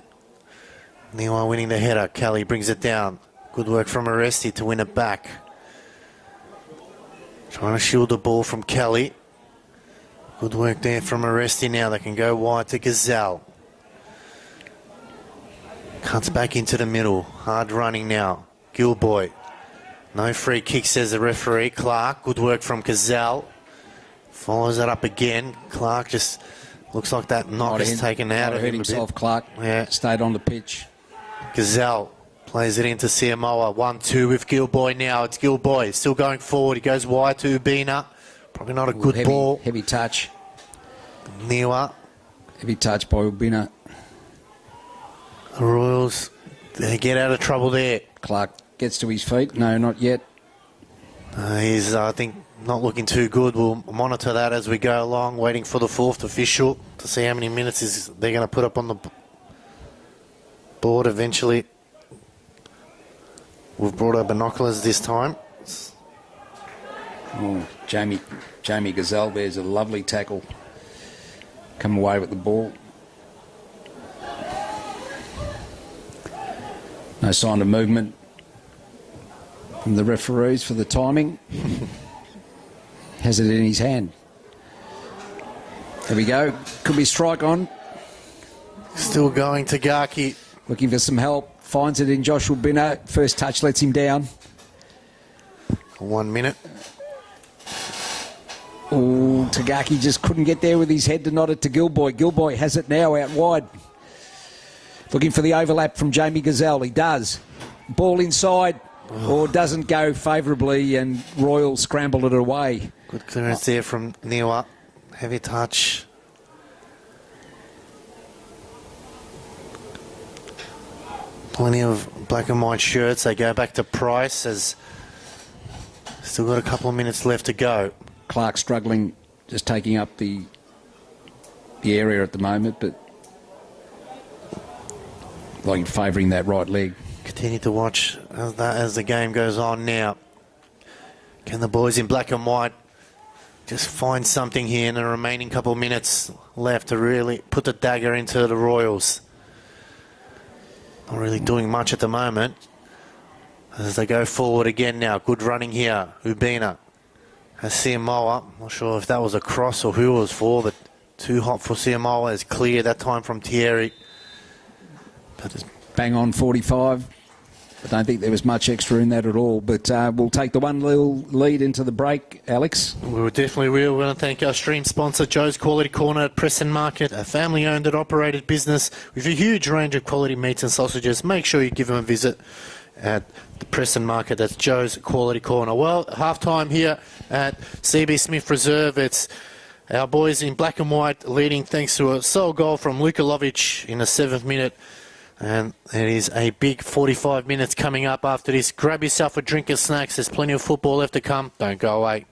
Niwa winning the header. Kelly brings it down. Good work from Aresti to win it back. Trying to shield the ball from Kelly. Good work there from Aresti now. They can go wide to Gazelle. Cuts back into the middle. Hard running now. Gilboy. No free kick, says the referee. Clark, good work from Gazelle. Follows that up again. Clark just looks like that knock is taken out of him himself, Clark. Yeah. Stayed on the pitch. Gazelle plays it into Siamoa. 1-2 with Gilboy now. It's Gilboy still going forward. He goes wide to Ubina. Probably not a good ball. Heavy touch. Niwa. Heavy touch by Ubina. The Royals, they get out of trouble there. Clark gets to his feet. No, not yet. He's, I think, not looking too good. We'll monitor that as we go along, waiting for the fourth official to see how many minutes they're going to put up on the board eventually. We've brought our binoculars this time. Oh, Jamie Gazelle there's a lovely tackle. Come away with the ball. No sign of movement from the referees for the timing. Has it in his hand. There we go. Could be strike on. Still going to Gaki. Looking for some help. Finds it in Joshua Binner. First touch lets him down. 1 minute. Oh, Tagaki just couldn't get there with his head to nod it to Gilboy. Gilboy has it now out wide. Looking for the overlap from Jamie Gazelle. He does. Ball inside. Or doesn't go favourably, and Royal scrambled it away. Good clearance there from Niwa. Heavy touch. Plenty of black and white shirts. They go back to Price as still got a couple of minutes left to go. Clark struggling, just taking up the area at the moment, but like favouring that right leg. Continue to watch as the game goes on now. Can the boys in black and white just find something here in the remaining couple of minutes left to really put the dagger into the Royals? Not really doing much at the moment as they go forward again now. Good running here. Ubina has Siamoa. Not sure if that was a cross or who it was for, but too hot for Siamoa. Is clear that time from Thierry. But it's bang on 45. I don't think there was much extra in that at all, but we'll take the 1-0 lead into the break, Alex. We definitely will. We want to thank our stream sponsor, Joe's Quality Corner at Preston Market, a family-owned and operated business with a huge range of quality meats and sausages. Make sure you give them a visit at the Preston Market. That's Joe's Quality Corner. Well, half-time here at CB Smith Reserve. It's our boys in black and white leading thanks to a sole goal from Luka Lovic in the 7th minute. And it is a big 45 minutes coming up after this. Grab yourself a drink of snacks. There's plenty of football left to come. Don't go away.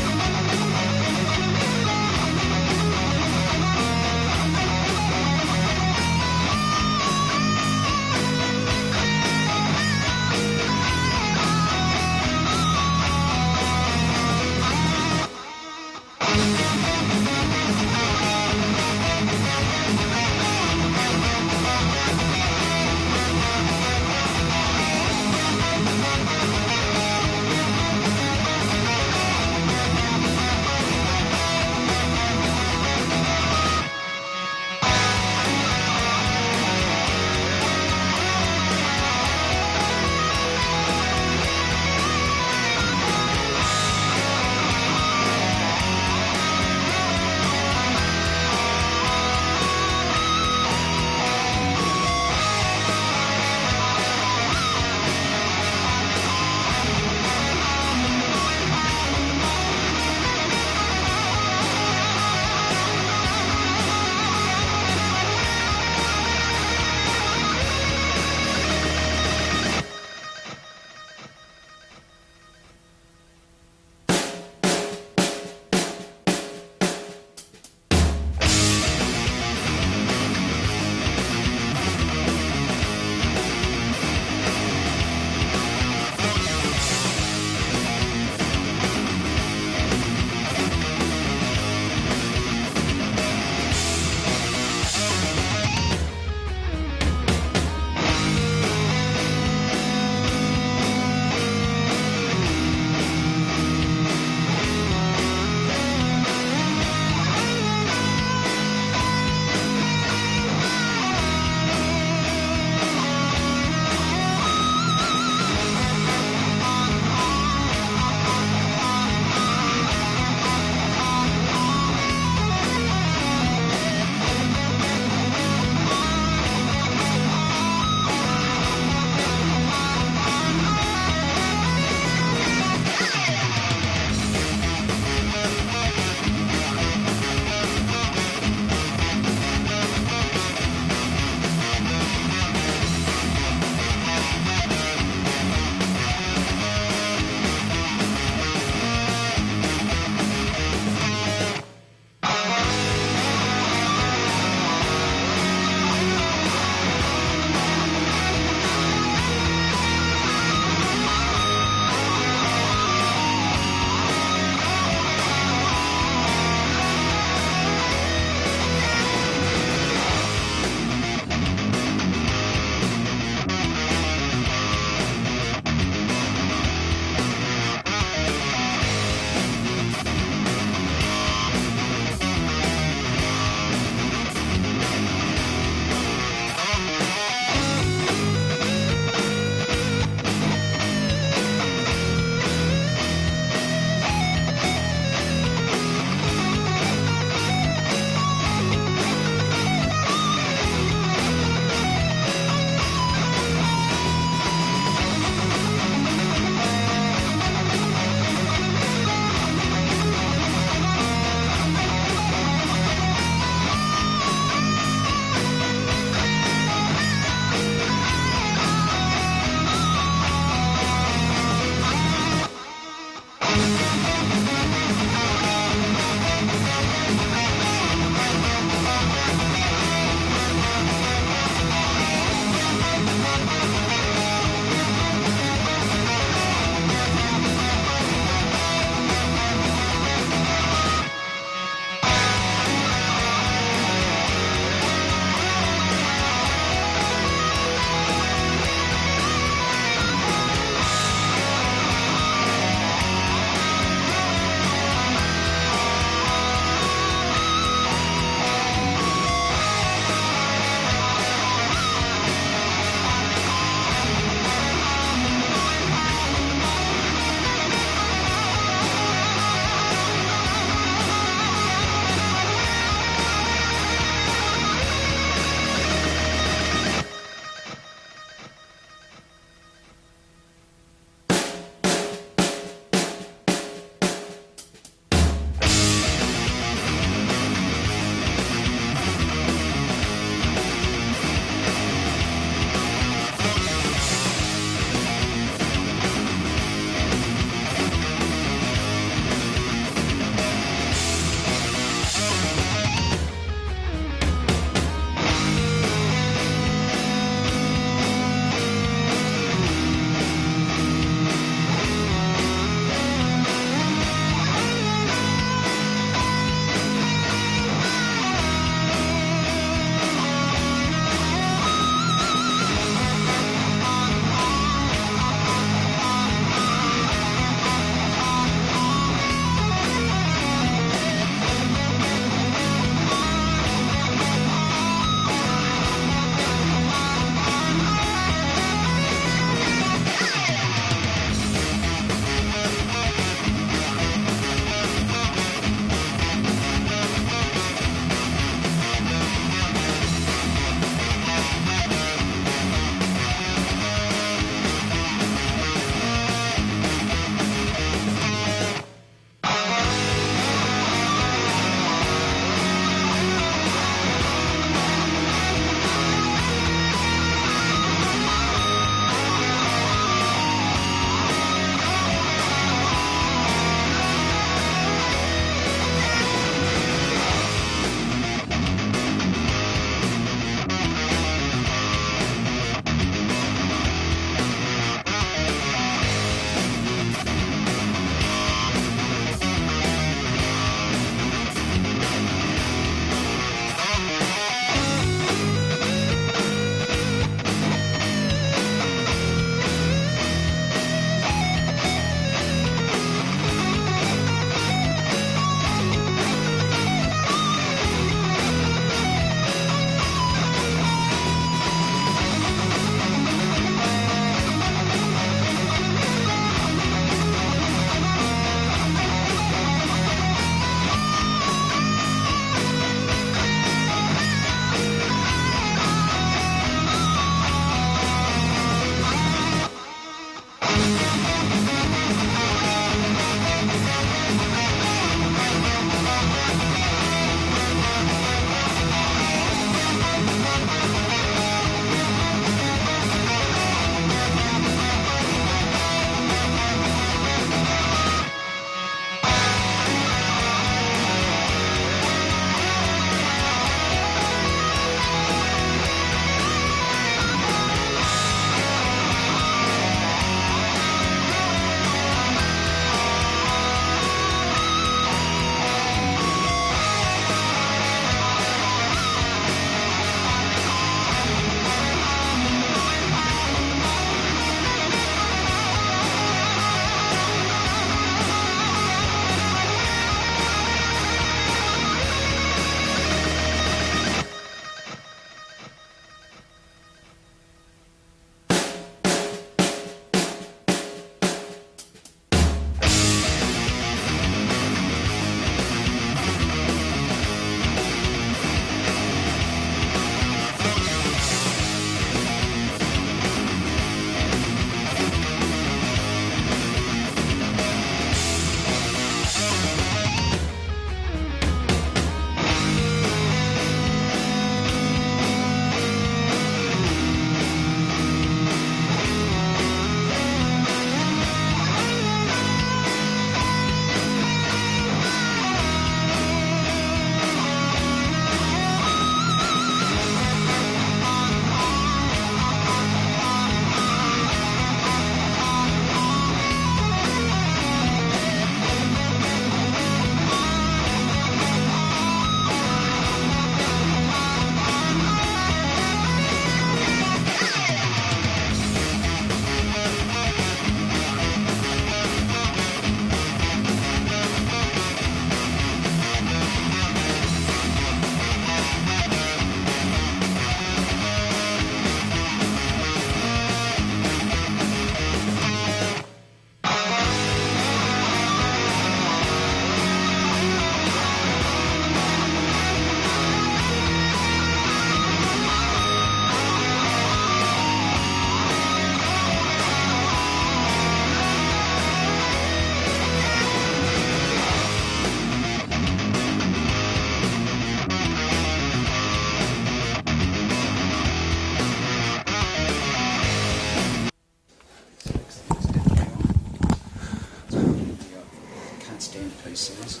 says.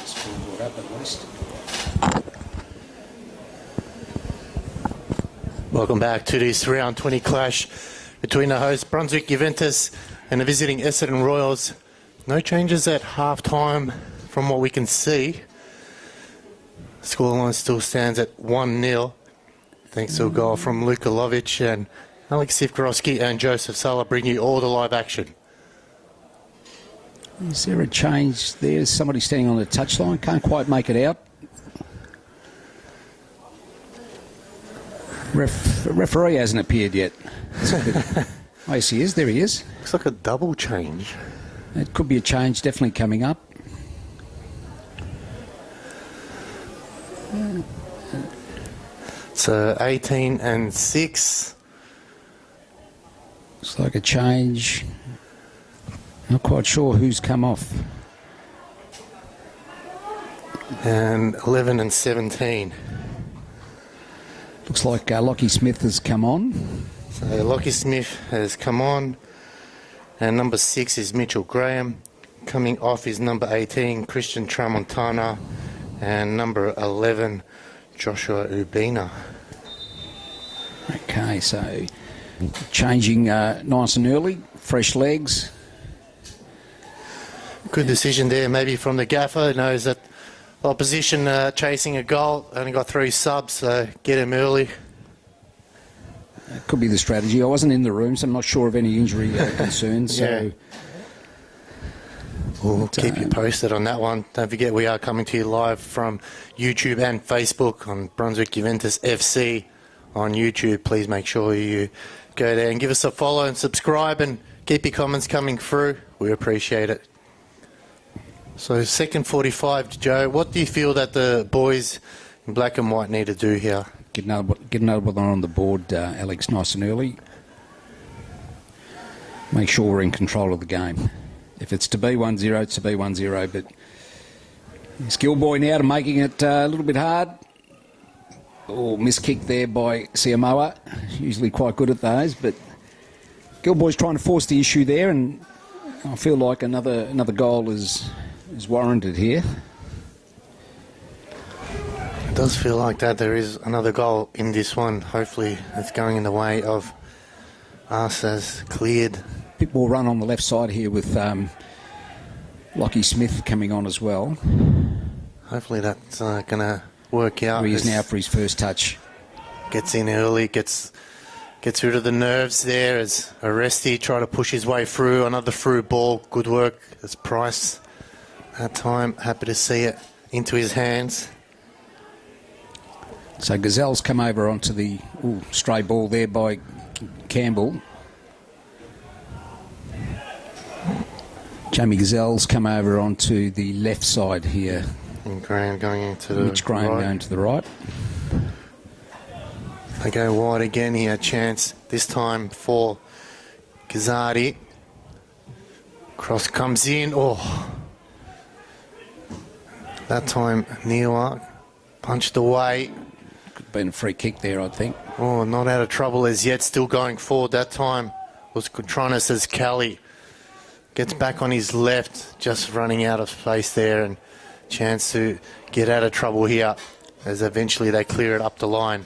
Scoreboard up at least. Welcome back to this round 20 clash between the host Brunswick Juventus and the visiting Essendon Royals. No changes at half-time from what we can see. Scoreline still stands at 1-0 thanks to a goal from Luka Lovic, and Alex Sivkorowski and Joseph Sala bring you all the live action. Is there a change there? Somebody standing on the touchline. Can't quite make it out. Referee hasn't appeared yet. Oh, yes, he is. There he is. Looks like a double change. It could be a change definitely coming up. So 18 and 6. Looks like a change. Not quite sure who's come off. And 11 and 17. Looks like Lockie Smith has come on. So Lockie Smith has come on. And number 6 is Mitchell Graham. Coming off is number 18, Christian Tramontana. And number 11, Joshua Ubina. Okay, so changing nice and early. Fresh legs. Good decision there, maybe from the gaffer. Knows that the opposition chasing a goal. Only got 3 subs, so get him early. It could be the strategy. I wasn't in the room, so I'm not sure of any injury concerns. So we'll keep you posted on that one. Don't forget, we are coming to you live from YouTube and Facebook on Brunswick Juventus FC on YouTube. Please make sure you go there and give us a follow and subscribe and keep your comments coming through. We appreciate it. So second 45, Joe, what do you feel that the boys in black and white need to do here? Get another one on the board, Alex, nice and early. Make sure we're in control of the game. If it's to be 1-0, it's to be 1-0, but skill boy now to making it a little bit hard. Oh, missed kick there by Siamoa. Usually quite good at those, but Gilboy's trying to force the issue there, and I feel like another goal is warranted here. It does feel like that. There is another goal in this one. Hopefully it's going in the way of us as cleared. Bit more run on the left side here with Lockie Smith coming on as well. Hopefully that's going to work out. He is now for his first touch. Gets in early, gets rid of the nerves there as Aresti try to push his way through. Another through ball. Good work as Price that time. Happy to see it into his hands. So Gazelle's come over onto the stray ball there by Campbell. Jamie Gazelle's come over onto the left side here. And Graham going into the Mitch Graham right. going to the right. They go wide again here. Chance this time for Gazzardi. Cross comes in. Oh. That time Newa punched away. Could have been a free kick there, I think. Oh, not out of trouble as yet. Still going forward. That time was Kutronis as Kelly gets back on his left. Just running out of space there, and chance to get out of trouble here as eventually they clear it up the line.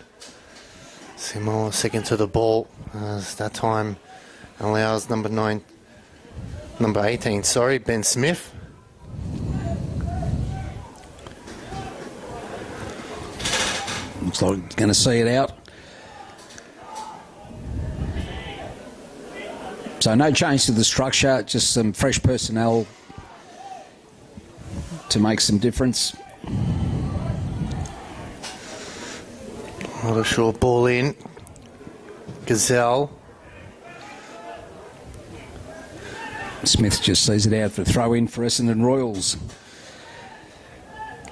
Seymour second to the ball as that time allows number 18, Ben Smith. Looks like he's going to see it out. So no change to the structure, just some fresh personnel to make some difference. Not a short ball in. Gazelle. Smith just sees it out for throw in for Essendon Royals.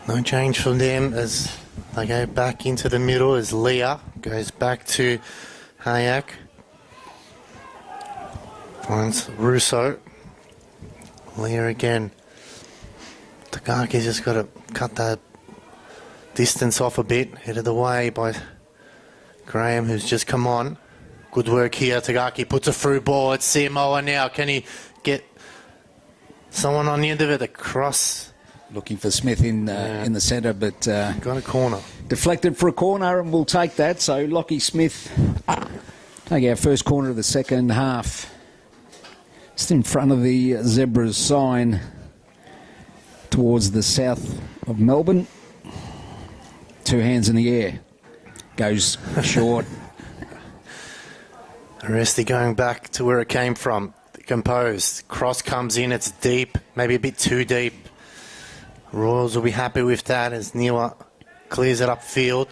No change from them as they go back into the middle as Leah goes back to Hayak. Finds Russo. Leah again. Tagaki's just got to cut that distance off a bit. Headed away by Graham, who's just come on. Good work here. Tagaki puts a through ball. It's Siamoa now. Can he get someone on the end of it? A cross. Looking for Smith in the centre, but Got a corner. deflected for a corner, and we'll take that. So Lockie Smith take our first corner of the second half. Just in front of the Zebras sign towards the south of Melbourne. 2 hands in the air. Goes short. Arresti going back to where it came from. Composed. Cross comes in. It's deep. Maybe a bit too deep. Royals will be happy with that as Niwa clears it upfield.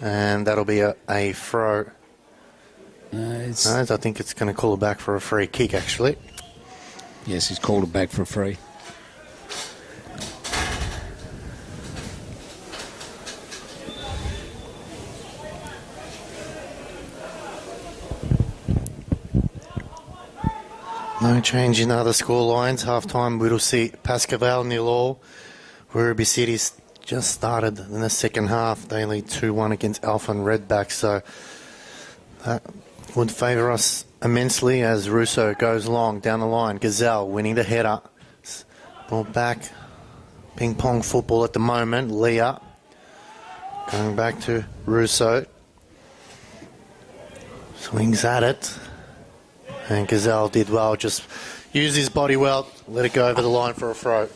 And that'll be a throw. I think it's going to call it back for a free kick, actually. Yes, he's called it back for a free. No change in other score lines. Half-time, we'll see Pascaval 0-0. Werribee City's just started in the second half. They lead 2-1 against Alpha and Redback, so that would favour us immensely as Russo goes long down the line. Gazelle winning the header. Ball back. Ping-pong football at the moment. Leah going back to Russo. Swings at it. And Gazelle did well, just used his body well, let it go over the line for a throw.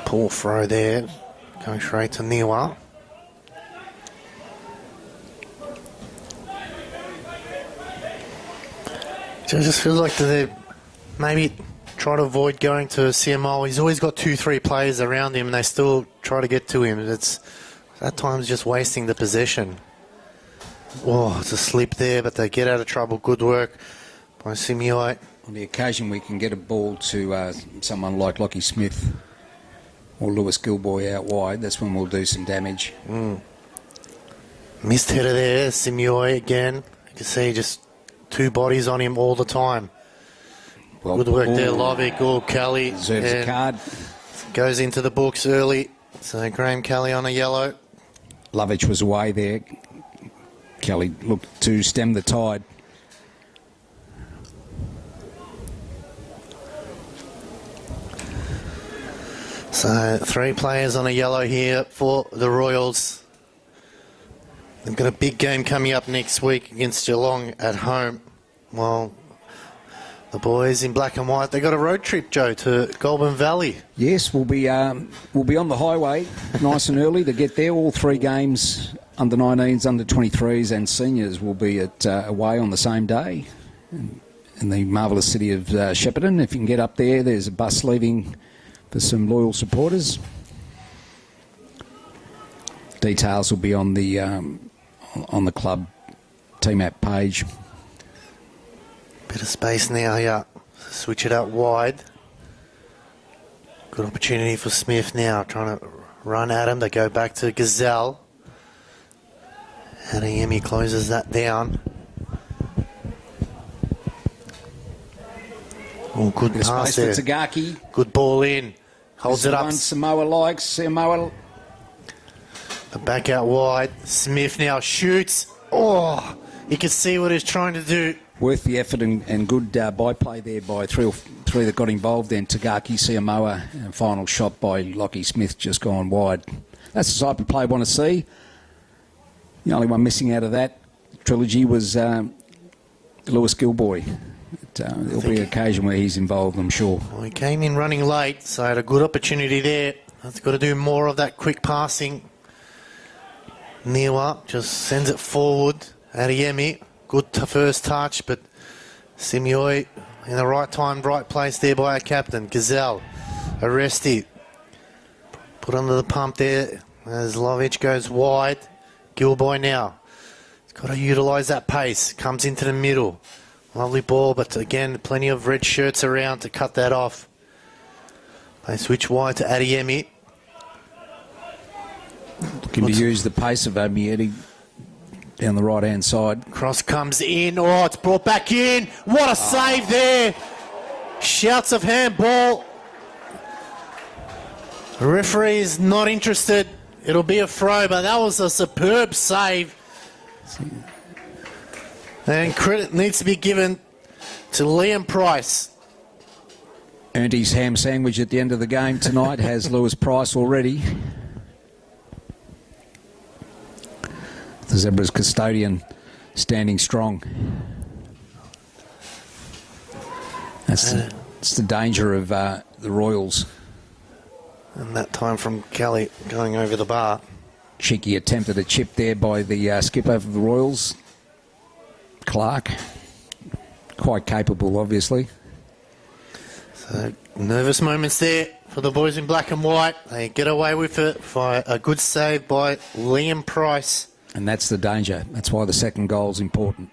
Poor throw there, going straight to Niwa. So it just feels like they maybe try to avoid going to CMO. He's always got 2-3 players around him and they still try to get to him. It's at times just wasting the possession. Oh, it's a slip there, but they get out of trouble. Good work by Simioi. On the occasion we can get a ball to someone like Lockie Smith or Lewis Gilboy out wide, that's when we'll do some damage. Missed header there, Simioi again. You can see just 2 bodies on him all the time. Well, good work there, Lovick. Oh, Kelly. Deserves a card. Goes into the books early. So Graham Kelly on a yellow. Lovich was away there. Kelly looked to stem the tide. So 3 players on a yellow here for the Royals. They've got a big game coming up next week against Geelong at home. Well, the boys in black and white, they got a road trip, Joe, to Goulburn Valley. Yes, we'll be on the highway nice and early to get there. All 3 games, under 19s, under 23s and seniors will be at away on the same day in the marvellous city of Shepparton. If you can get up there, there's a bus leaving for some loyal supporters. Details will be on the club team app page. Bit of space now, yeah. Switch it out wide. Good opportunity for Smith now, trying to run at him. They go back to Gazelle. Adeyemi closes that down. Oh, good pass there. Space for Tagaki. Good ball in. Holds it up. One Samoa likes. Samoa. The back out wide. Smith now shoots. Oh, you can see what he's trying to do. Worth the effort and good byplay there by three that got involved then. Tagaki, Siamoa, and final shot by Lockie Smith just gone wide. That's the type of play I want to see. The only one missing out of that trilogy was Lewis Gilboy. There'll be an occasion where he's involved, I'm sure. Well, he came in running late, so had a good opportunity there. He's got to do more of that quick passing. Niwa just sends it forward. Adeyemi, good first touch, but Simioi in the right time, right place there by our captain. Gazelle, Arresti, put under the pump there as Lovich goes wide. Gilboy now, he's got to utilise that pace, comes into the middle. Lovely ball, but again, plenty of red shirts around to cut that off. They switch wide to Adeyemi. Looking to use the pace of Adeyemi down the right-hand side. Cross comes in. Oh, it's brought back in. What a save there. Shouts of handball. The referee is not interested. It'll be a throw, but that was a superb save. And credit needs to be given to Liam Price. Earned his ham sandwich at the end of the game tonight, has Lewis Price already. The Zebras custodian standing strong. That's the danger of the Royals. And that time from Kelly going over the bar. Cheeky attempted a chip there by the skipper of the Royals. Clark. Quite capable, obviously. So, nervous moments there for the boys in black and white. They get away with it by a good save by Liam Price. And that's the danger. That's why the second goal is important.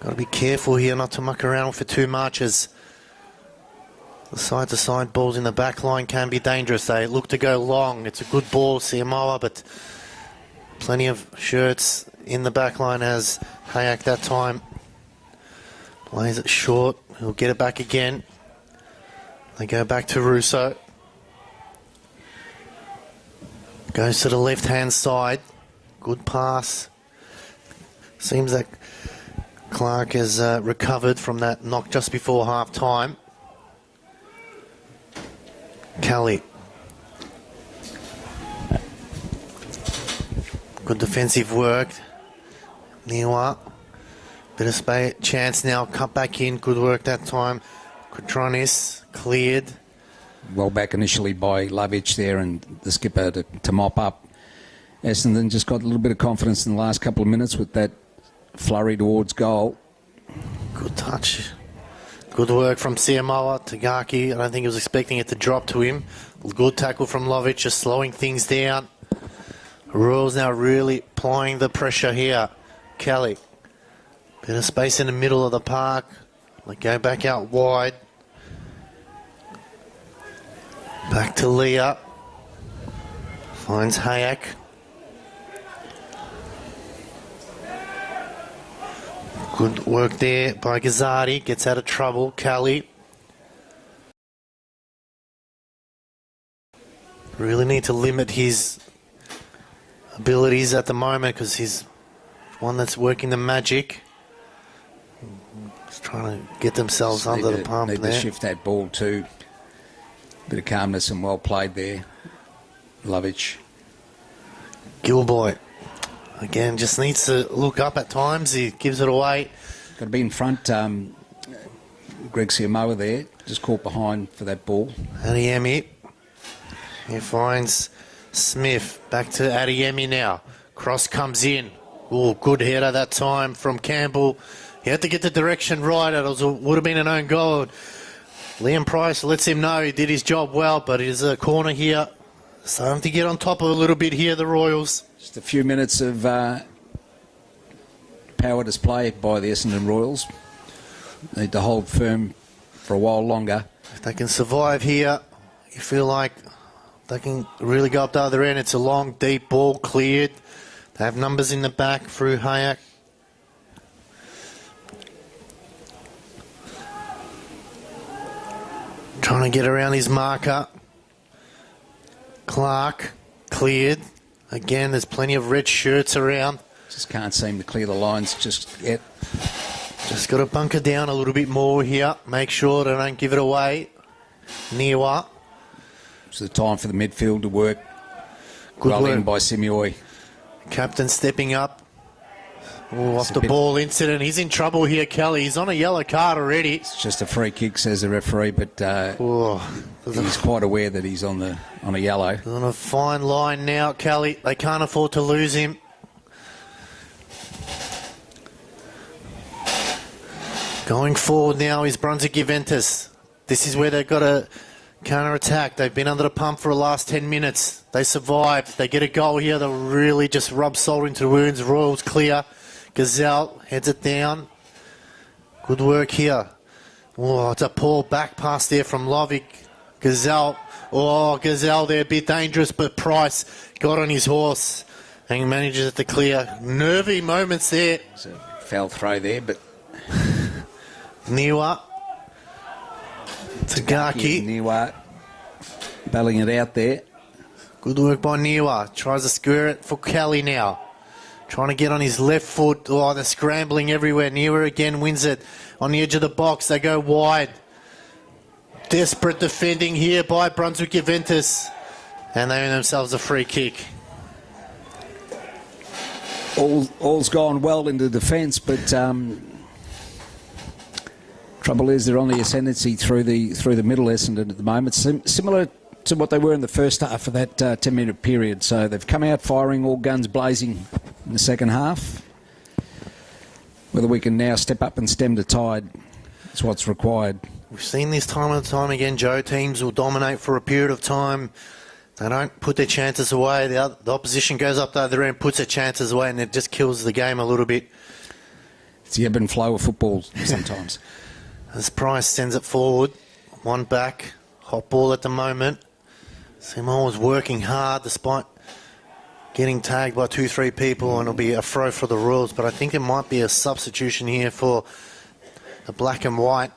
Got to be careful here not to muck around for too much, as the side-to-side balls in the back line can be dangerous. They look to go long. It's a good ball, Siamoa, but plenty of shirts in the back line as Hayek that time plays it short. He'll get it back again. They go back to Russo. Goes to the left-hand side. Good pass. Seems that Clark has recovered from that knock just before half-time. Kelly. Good defensive work. Niwa. Bit of chance now. Cut back in. Good work that time. Kutronis cleared. Well back initially by Lovich there and the skipper to mop up. Essendon just got a little bit of confidence in the last couple of minutes with that flurry towards goal. Good touch. Good work from Siamoa. Tagaki, I don't think he was expecting it to drop to him. Good tackle from Lovich, just slowing things down. Royals now really applying the pressure here. Kelly. Bit of space in the middle of the park. They go back out wide. Back to Leah. Finds Hayek. Good work there by Gazzardi. Gets out of trouble. Kelly. Really need to limit his abilities at the moment because he's one that's working the magic. Just trying to get themselves under the pump there. Need to shift that ball too. Bit of calmness and well played there. Lovich. Gilboy. Again, just needs to look up at times. He gives it away. Got to be in front. Greg Siamoa there. Just caught behind for that ball. Adiemi. He finds Smith. Back to Adiemi now. Cross comes in. Oh, good header that time from Campbell. He had to get the direction right. It would have been an own goal. Liam Price lets him know he did his job well, but it is a corner here. Starting to get on top of a little bit here, the Royals. Just a few minutes of power display by the Essendon Royals. Need to hold firm for a while longer. If they can survive here, you feel like they can really go up the other end. It's a long, deep ball cleared. They have numbers in the back through Hayek. Trying to get around his marker. Clark cleared. Again, there's plenty of red shirts around. Just can't seem to clear the lines just yet. Just got to bunker down a little bit more here. Make sure they don't give it away. Niwa. It's the time for the midfield to work. Good Rolled work in by Simioi. Captain stepping up. Oh, off the ball incident. He's in trouble here, Kelly. He's on a yellow card already. It's just a free kick, says the referee, but he's quite aware that he's on a yellow. On a fine line now, Kelly. They can't afford to lose him. Going forward now is Brunswick Juventus. This is where they've got to counter-attack. They've been under the pump for the last 10 minutes. They survived. They get a goal here. They'll really just rub salt into the wounds. Royals clear. Gazelle heads it down. Good work here. Oh, it's a poor back pass there from Lovic. Gazelle. Oh, Gazelle there, a bit dangerous, but Price got on his horse and manages it to clear. Nervy moments there. It's a foul throw there, but... Niwa. Tagaki. Niwa. battling it out there. Good work by Niwa. Tries to square it for Kelly now. Trying to get on his left foot. Oh, they're scrambling everywhere. Niwa again wins it on the edge of the box. They go wide. Desperate defending here by Brunswick Juventus. And they earn themselves a free kick. All's gone well in the defence, but trouble is they're on the ascendancy through the middle, Essendon, at the moment. Similar to what they were in the first half of that 10-minute period. So they've come out firing, all guns blazing in the second half. Whether we can now step up and stem the tide is what's required. We've seen this time and time again, Joe. Teams will dominate for a period of time. They don't put their chances away. The opposition goes up the other end, puts their chances away, and it just kills the game a little bit. It's the ebb and flow of football sometimes. As Price sends it forward, one back, hot ball at the moment. Simo was working hard despite getting tagged by 2-3 people, and it'll be a throw for the Royals. But I think there might be a substitution here for the black and white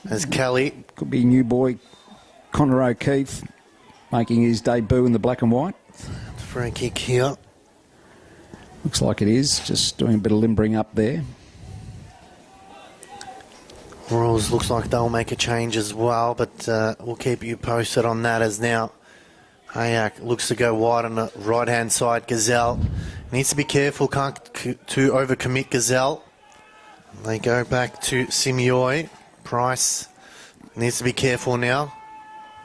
as Kelly. Could be new boy Connor O'Keefe making his debut in the black and white. Free kick here. Looks like it is. Just doing a bit of limbering up there. Royals looks like they'll make a change as well, but we'll keep you posted on that as now Hayak looks to go wide on the right-hand side. Gazelle needs to be careful, can't to overcommit Gazelle. They go back to Simioi. Price needs to be careful now.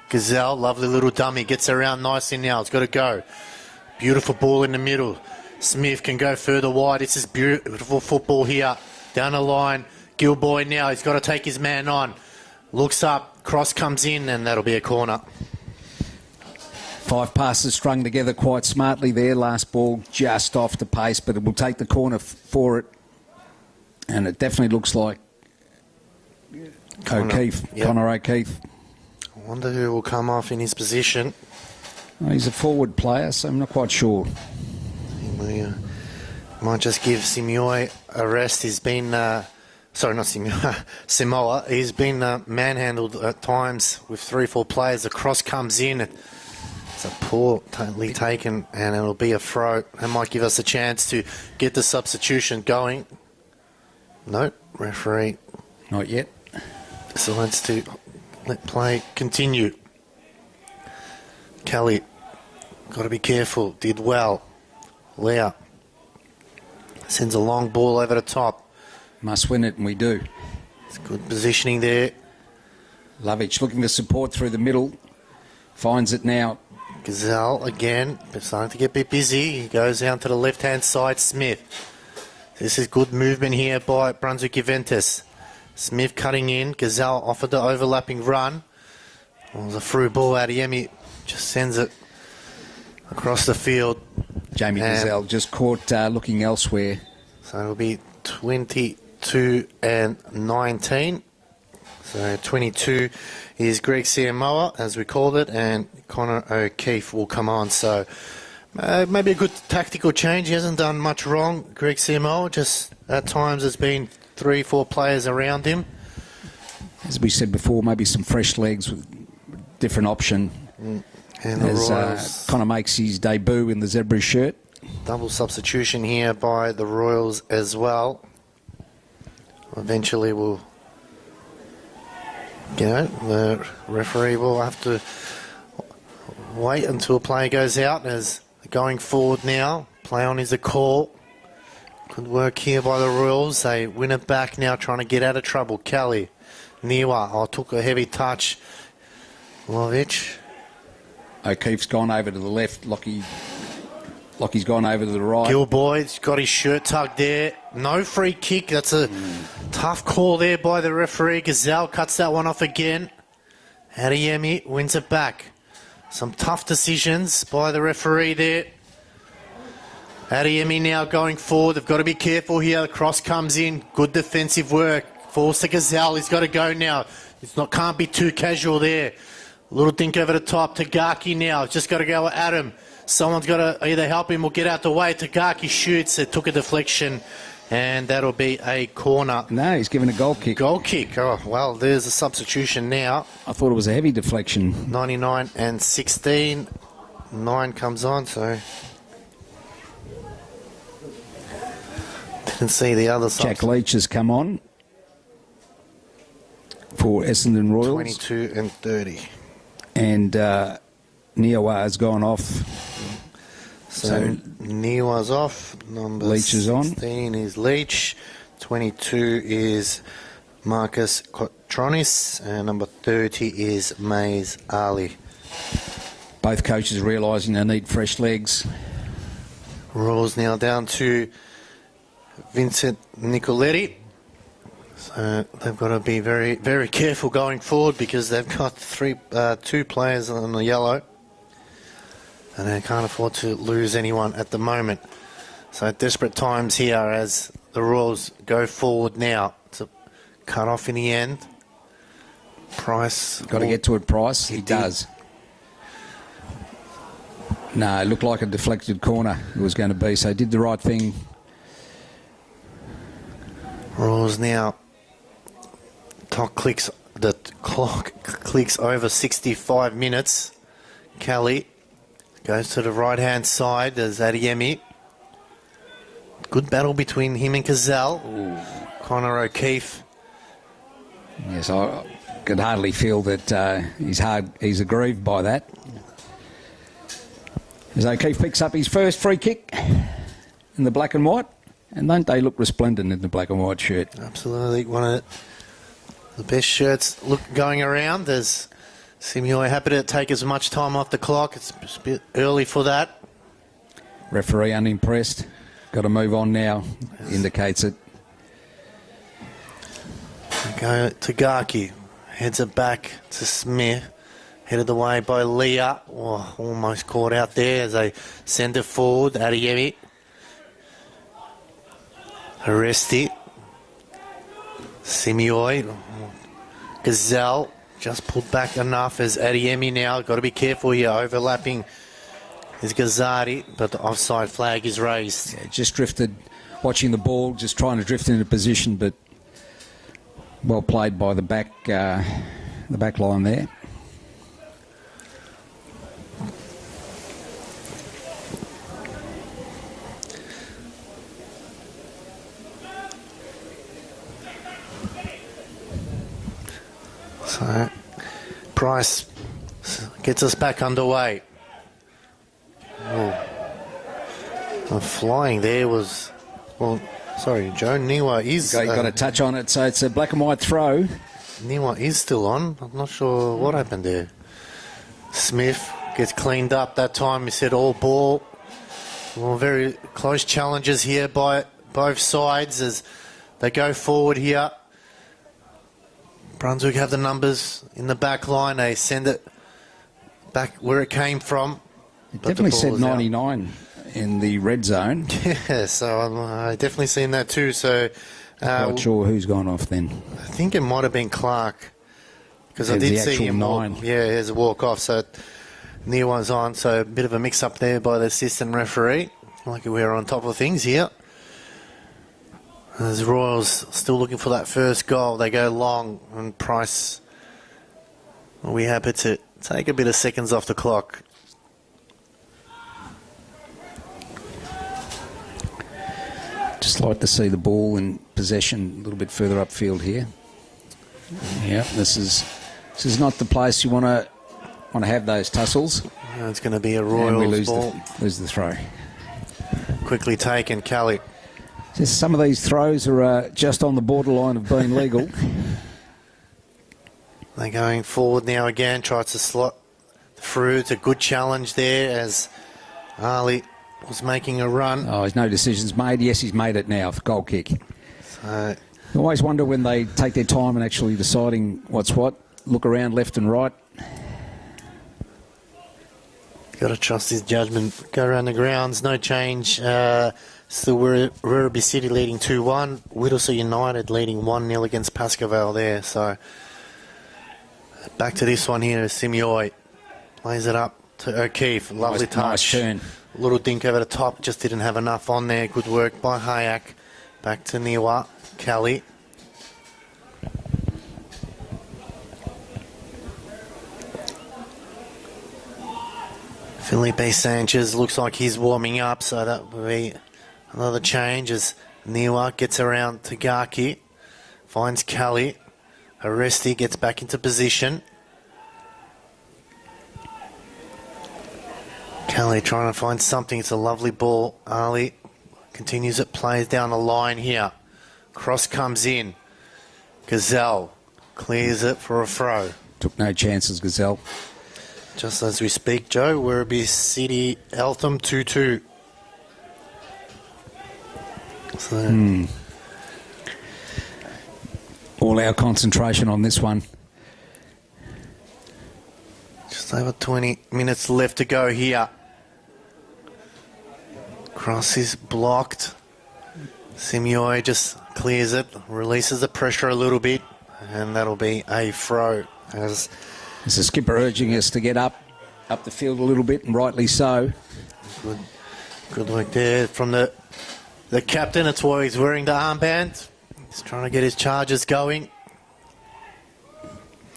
Gazelle, lovely little dummy, gets around nicely now. It's got to go. Beautiful ball in the middle. Smith can go further wide. It's this beautiful football here. Down the line. Gilboy now, he's got to take his man on. Looks up, cross comes in, and that'll be a corner. 5 passes strung together quite smartly there. Last ball just off the pace, but it will take the corner for it. And it definitely looks like O'Keefe, yep. Connor O'Keefe. I wonder who will come off in his position. Well, he's a forward player, so I'm not quite sure. We might just give Simioi a rest. He's been... Sorry, not Simoa. He's been manhandled at times with 3-4 players. The cross comes in. It's a poorly taken, and it'll be a throw. That might give us a chance to get the substitution going. No, referee. Not yet. Decides to let play continue. Kelly, got to be careful. Did well. Leah sends a long ball over the top. Must win it, and we do. It's good positioning there. Lovich looking for support through the middle. Finds it now. Gazelle again, starting to get a bit busy. He goes down to the left-hand side, Smith. This is good movement here by Brunswick Juventus. Smith cutting in. Gazelle offered the overlapping run. Well, it was a through ball out of Yemi. Just sends it across the field. Jamie Gazelle just caught looking elsewhere. So it'll be 22 and 19. So 22 is Greg Siamoa, as we called it, and Connor O'Keefe will come on. So maybe a good tactical change. He hasn't done much wrong, Greg Siamoa. Just at times there's been 3-4 players around him. As we said before, maybe some fresh legs with different option. And the Royals, Connor makes his debut in the zebra shirt. Double substitution here by the Royals as well. Eventually we'll... the referee will have to wait until a player goes out as going forward now. Play on is a call. Good work here by the Royals. They win it back now, trying to get out of trouble. Kelly, Niwa, took a heavy touch. Lovich. O'Keefe's gone over to the left. Lockie's gone over to the right. Gilboy's got his shirt tugged there. No free kick. That's a tough call there by the referee. Gazelle cuts that one off again. Adeyemi wins it back. Some tough decisions by the referee there. Adeyemi now going forward. They've got to be careful here. The cross comes in. Good defensive work. Falls to Gazelle. He's got to go now. Can't be too casual there. A little dink over the top. Tagaki now. Just got to go at him. Someone's got to either help him or get out the way. Tagaki shoots. It took a deflection And that'll be a corner. No, he's given a goal kick. Goal kick. Oh, well, there's a substitution now. I thought it was a heavy deflection. 99 and 16. 9 comes on, so... Didn't see the other side. Jack Leach has come on for Essendon Royals. 22 and 30. And Niawa has gone off. So Niwa's off. Number Leach is on. 16 is Leach. 22 is Marcus Kotronis. And number 30 is Mays Ali. Both coaches realising they need fresh legs. Royals now down to Vincent Nicoletti. So they've got to be very, very careful going forward because they've got two players on the yellow. And they can't afford to lose anyone at the moment. So desperate times here as the Royals go forward now to cut off in the end. Price. Got to get to it, Price. He does. No, it looked like a deflected corner it was going to be, so he did the right thing. Royals now. The clock clicks over 65 minutes. Kelly goes to the right-hand side. There's Adiemi. Good battle between him and Cazal. Connor O'Keefe. Yes, I could hardly feel that he's aggrieved by that. As O'Keefe picks up his first free kick in the black and white. And don't they look resplendent in the black and white shirt? Absolutely. One of the best shirts going around. There's Simeoi happy to take as much time off the clock. It's a bit early for that. Referee unimpressed. Got to move on now. Yes. Indicates it. Go to Garkey. Heads it back to Smith. Headed away by Leah. Oh, almost caught out there as they send it forward. Adeyemi. Arresti. Simeoi. Gazelle just pulled back enough as Adeyemi now. Got to be careful here. Overlapping is Gazzardi, but the offside flag is raised. Yeah, just drifted, watching the ball, just trying to drift into position, but well played by the back line there. So, Price gets us back underway. The flying there was... Well, sorry, Joe. Niwa is... Got a touch on it, so it's a black and white throw. Niwa is still on. I'm not sure what happened there. Smith gets cleaned up that time. He said all ball. Well, very close challenges here by both sides as they go forward here. Brunswick have the numbers in the back line. They send it back where it came from. It definitely said 99 in the red zone. Yeah, so I definitely seen that too. So not sure who's gone off then. I think it might have been Clark because I There's did the see actual him. 9. Yeah, there's a walk off. So near one's on. So a bit of a mix up there by the assistant referee. Like we're on top of things here. As Royals still looking for that first goal. They go long, and Price will be happy to take a bit of seconds off the clock. Just like to see the ball in possession a little bit further upfield here. Yeah, this is not the place you want to have those tussles. It's going to be a Royals ball. Lose the throw. Quickly taken, Kelly. Just some of these throws are just on the borderline of being legal. They're going forward now again, tries to slot through. It's a good challenge there as Ali was making a run. Oh, there's no decisions made. Yes, he's made it now for goal kick. So, I always wonder when they take their time and actually deciding what's what. Look around left and right. got to trust his judgment. Go around the grounds, no change. Still Werribee City leading 2-1. Whittlesea United leading 1-0 against Pascoe there. So back to this one here. Simeoi lays it up to O'Keefe. Lovely touch. Nice turn. Little dink over the top. Just didn't have enough on there. Good work by Hayak. Back to Niwa. Kelly. Felipe Sanchez looks like he's warming up, so that will be another change as Niwa gets around Tagaki. Finds Kelly. Aresti gets back into position. Kelly trying to find something. It's a lovely ball. Ali continues it, plays down the line here. Cross comes in. Gazelle clears it for a throw. Took no chances, Gazelle. Just as we speak, Joe, Werribee City, Eltham 2-2. So, all our concentration on this one. just over 20 minutes left to go here. Cross is blocked. Simioi just clears it, releases the pressure a little bit, and that'll be a throw. As There's the skipper urging us to get up the field a little bit, and rightly so. good work there from the captain. That's why he's wearing the armband. He's trying to get his charges going.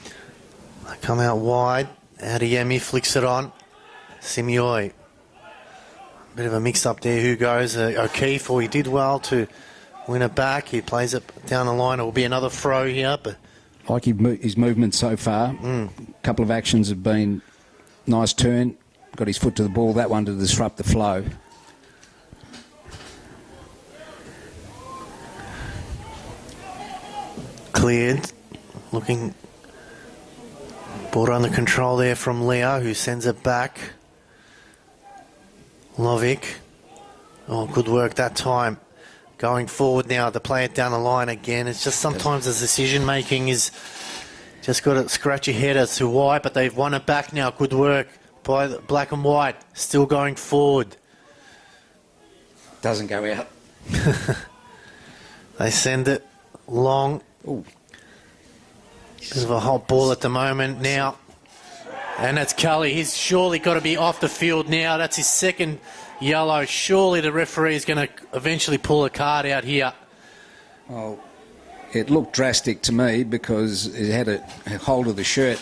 They come out wide. Adeyemi flicks it on. Simioi. Bit of a mix-up there. Who goes? O'Keefe, he did well to win it back. He plays it down the line. It will be another throw here. But Like his movement so far. A couple of actions have been nice turn. Got his foot to the ball. That one to disrupt the flow. cleared. Looking. Ball under control there from Leo, who sends it back. Lovic. Oh, good work that time. Going forward now to play it down the line again. It's just sometimes the decision making is just got to scratch your head as to why, but they've won it back now. Good work by the black and white. Still going forward. Doesn't go out. They send it long. Ooh. Bit of a hot ball at the moment now. And that's Cully. He's surely got to be off the field now. That's his second yellow. Surely the referee is going to eventually pull a card out here. Well, it looked drastic to me because it had a hold of the shirt.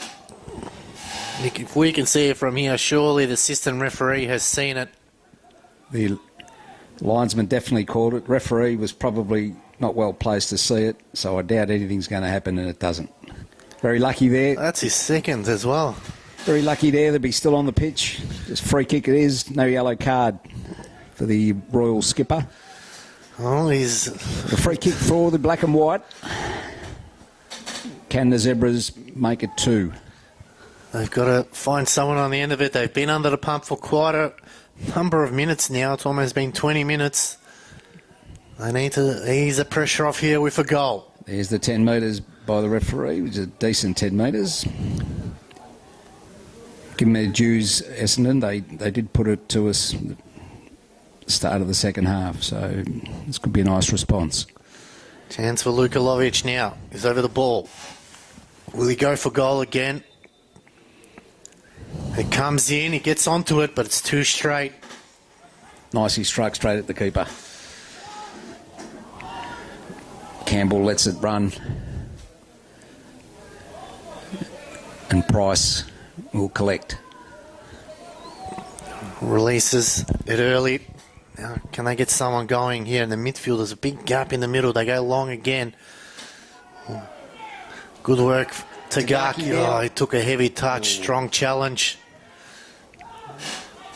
Nick, if we can see it from here, surely the assistant referee has seen it. The linesman definitely called it. Referee was probably not well placed to see it, so I doubt anything's going to happen, and it doesn't. Very lucky there. That's his second as well. Very lucky there to be still on the pitch. Just free kick it is. No yellow card for the Royal skipper. Oh, he's... A free kick for the black and white. Can the Zebras make it 2? They've got to find someone on the end of it. They've been under the pump for quite a number of minutes now. It's almost been 20 minutes. They need to ease the pressure off here with a goal. There's the 10 metres by the referee, which is a decent 10 metres. Give them their dues, Essendon. They did put it to us at the start of the second half, so this could be a nice response. Chance for Luka Lovic now. He's over the ball. Will he go for goal again? It comes in, he gets onto it, but it's too straight. Nicely struck straight at the keeper. Campbell lets it run. And Price will collect. Releases it early. Now, can they get someone going here in the midfield? There's a big gap in the middle. They go long again. Good work, Tagaki. Oh, he took a heavy touch. Strong challenge.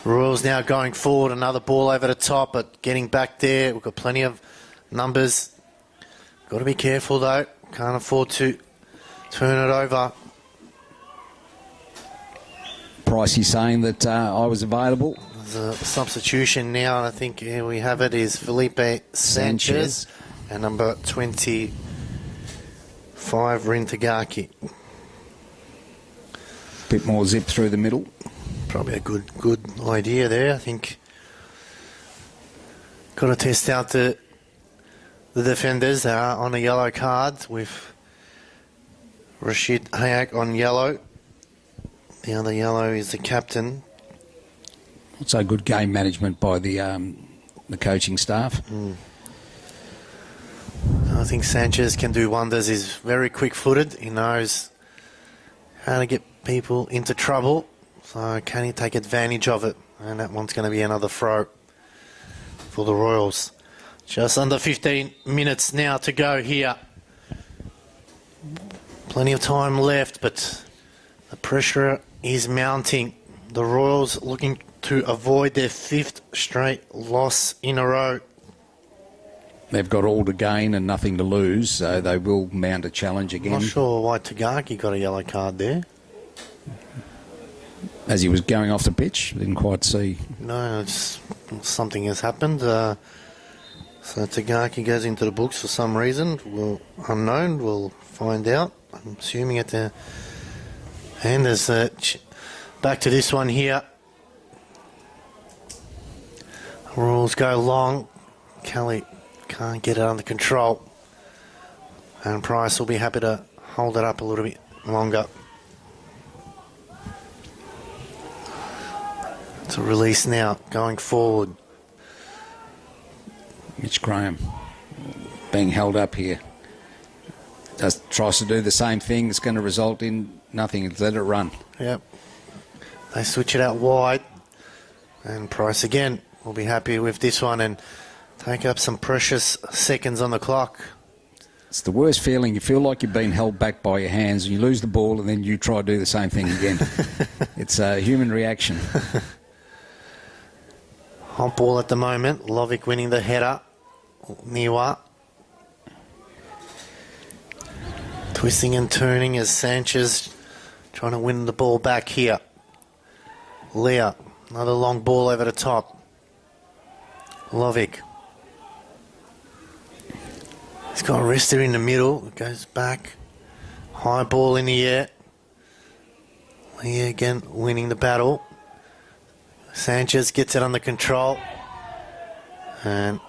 Royals now going forward. Another ball over the top, but getting back there. We've got plenty of numbers. Got to be careful, though. Can't afford to turn it over. Pricey saying that I was available. There's a substitution now, and I think here we have it is Felipe Sanchez and number 25, Rintagaki. Bit more zip through the middle. Probably a good idea there. I think got to test out the defenders. They are on a yellow card with Rashid Hayak on yellow. The other yellow is the captain. Also good game management by the coaching staff. I think Sanchez can do wonders. He's very quick-footed. He knows how to get people into trouble. So can he take advantage of it? And that one's going to be another throw for the Royals. Just under 15 minutes now to go here. Plenty of time left, but the pressure is mounting. The Royals looking to avoid their 5th straight loss in a row. They've got all to gain and nothing to lose, so they will mount a challenge again. Not sure why Tagaki got a yellow card there. As he was going off the pitch, didn't quite see. No, something has happened. So Tagaki goes into the books for some reason. Unknown, we'll find out. I'm assuming at the end. There's back to this one here. Rules go long. Kelly can't get it under control. And Price will be happy to hold it up a little bit longer. It's a release now, going forward. Mitch Graham being held up here. Tries to do the same thing. It's going to result in nothing. Let it run. Yep. They switch it out wide. And Price again will be happy with this one and take up some precious seconds on the clock. It's the worst feeling. You feel like you've been held back by your hands and you lose the ball and then you try to do the same thing again. It's a human reaction. Hot ball at the moment. Lovick winning the header. Niwa. Twisting and turning as Sanchez trying to win the ball back here. Leah. Another long ball over the top. Lovick. He's got Rester in the middle. It goes back. High ball in the air. Leah again winning the battle. Sanchez gets it under control. And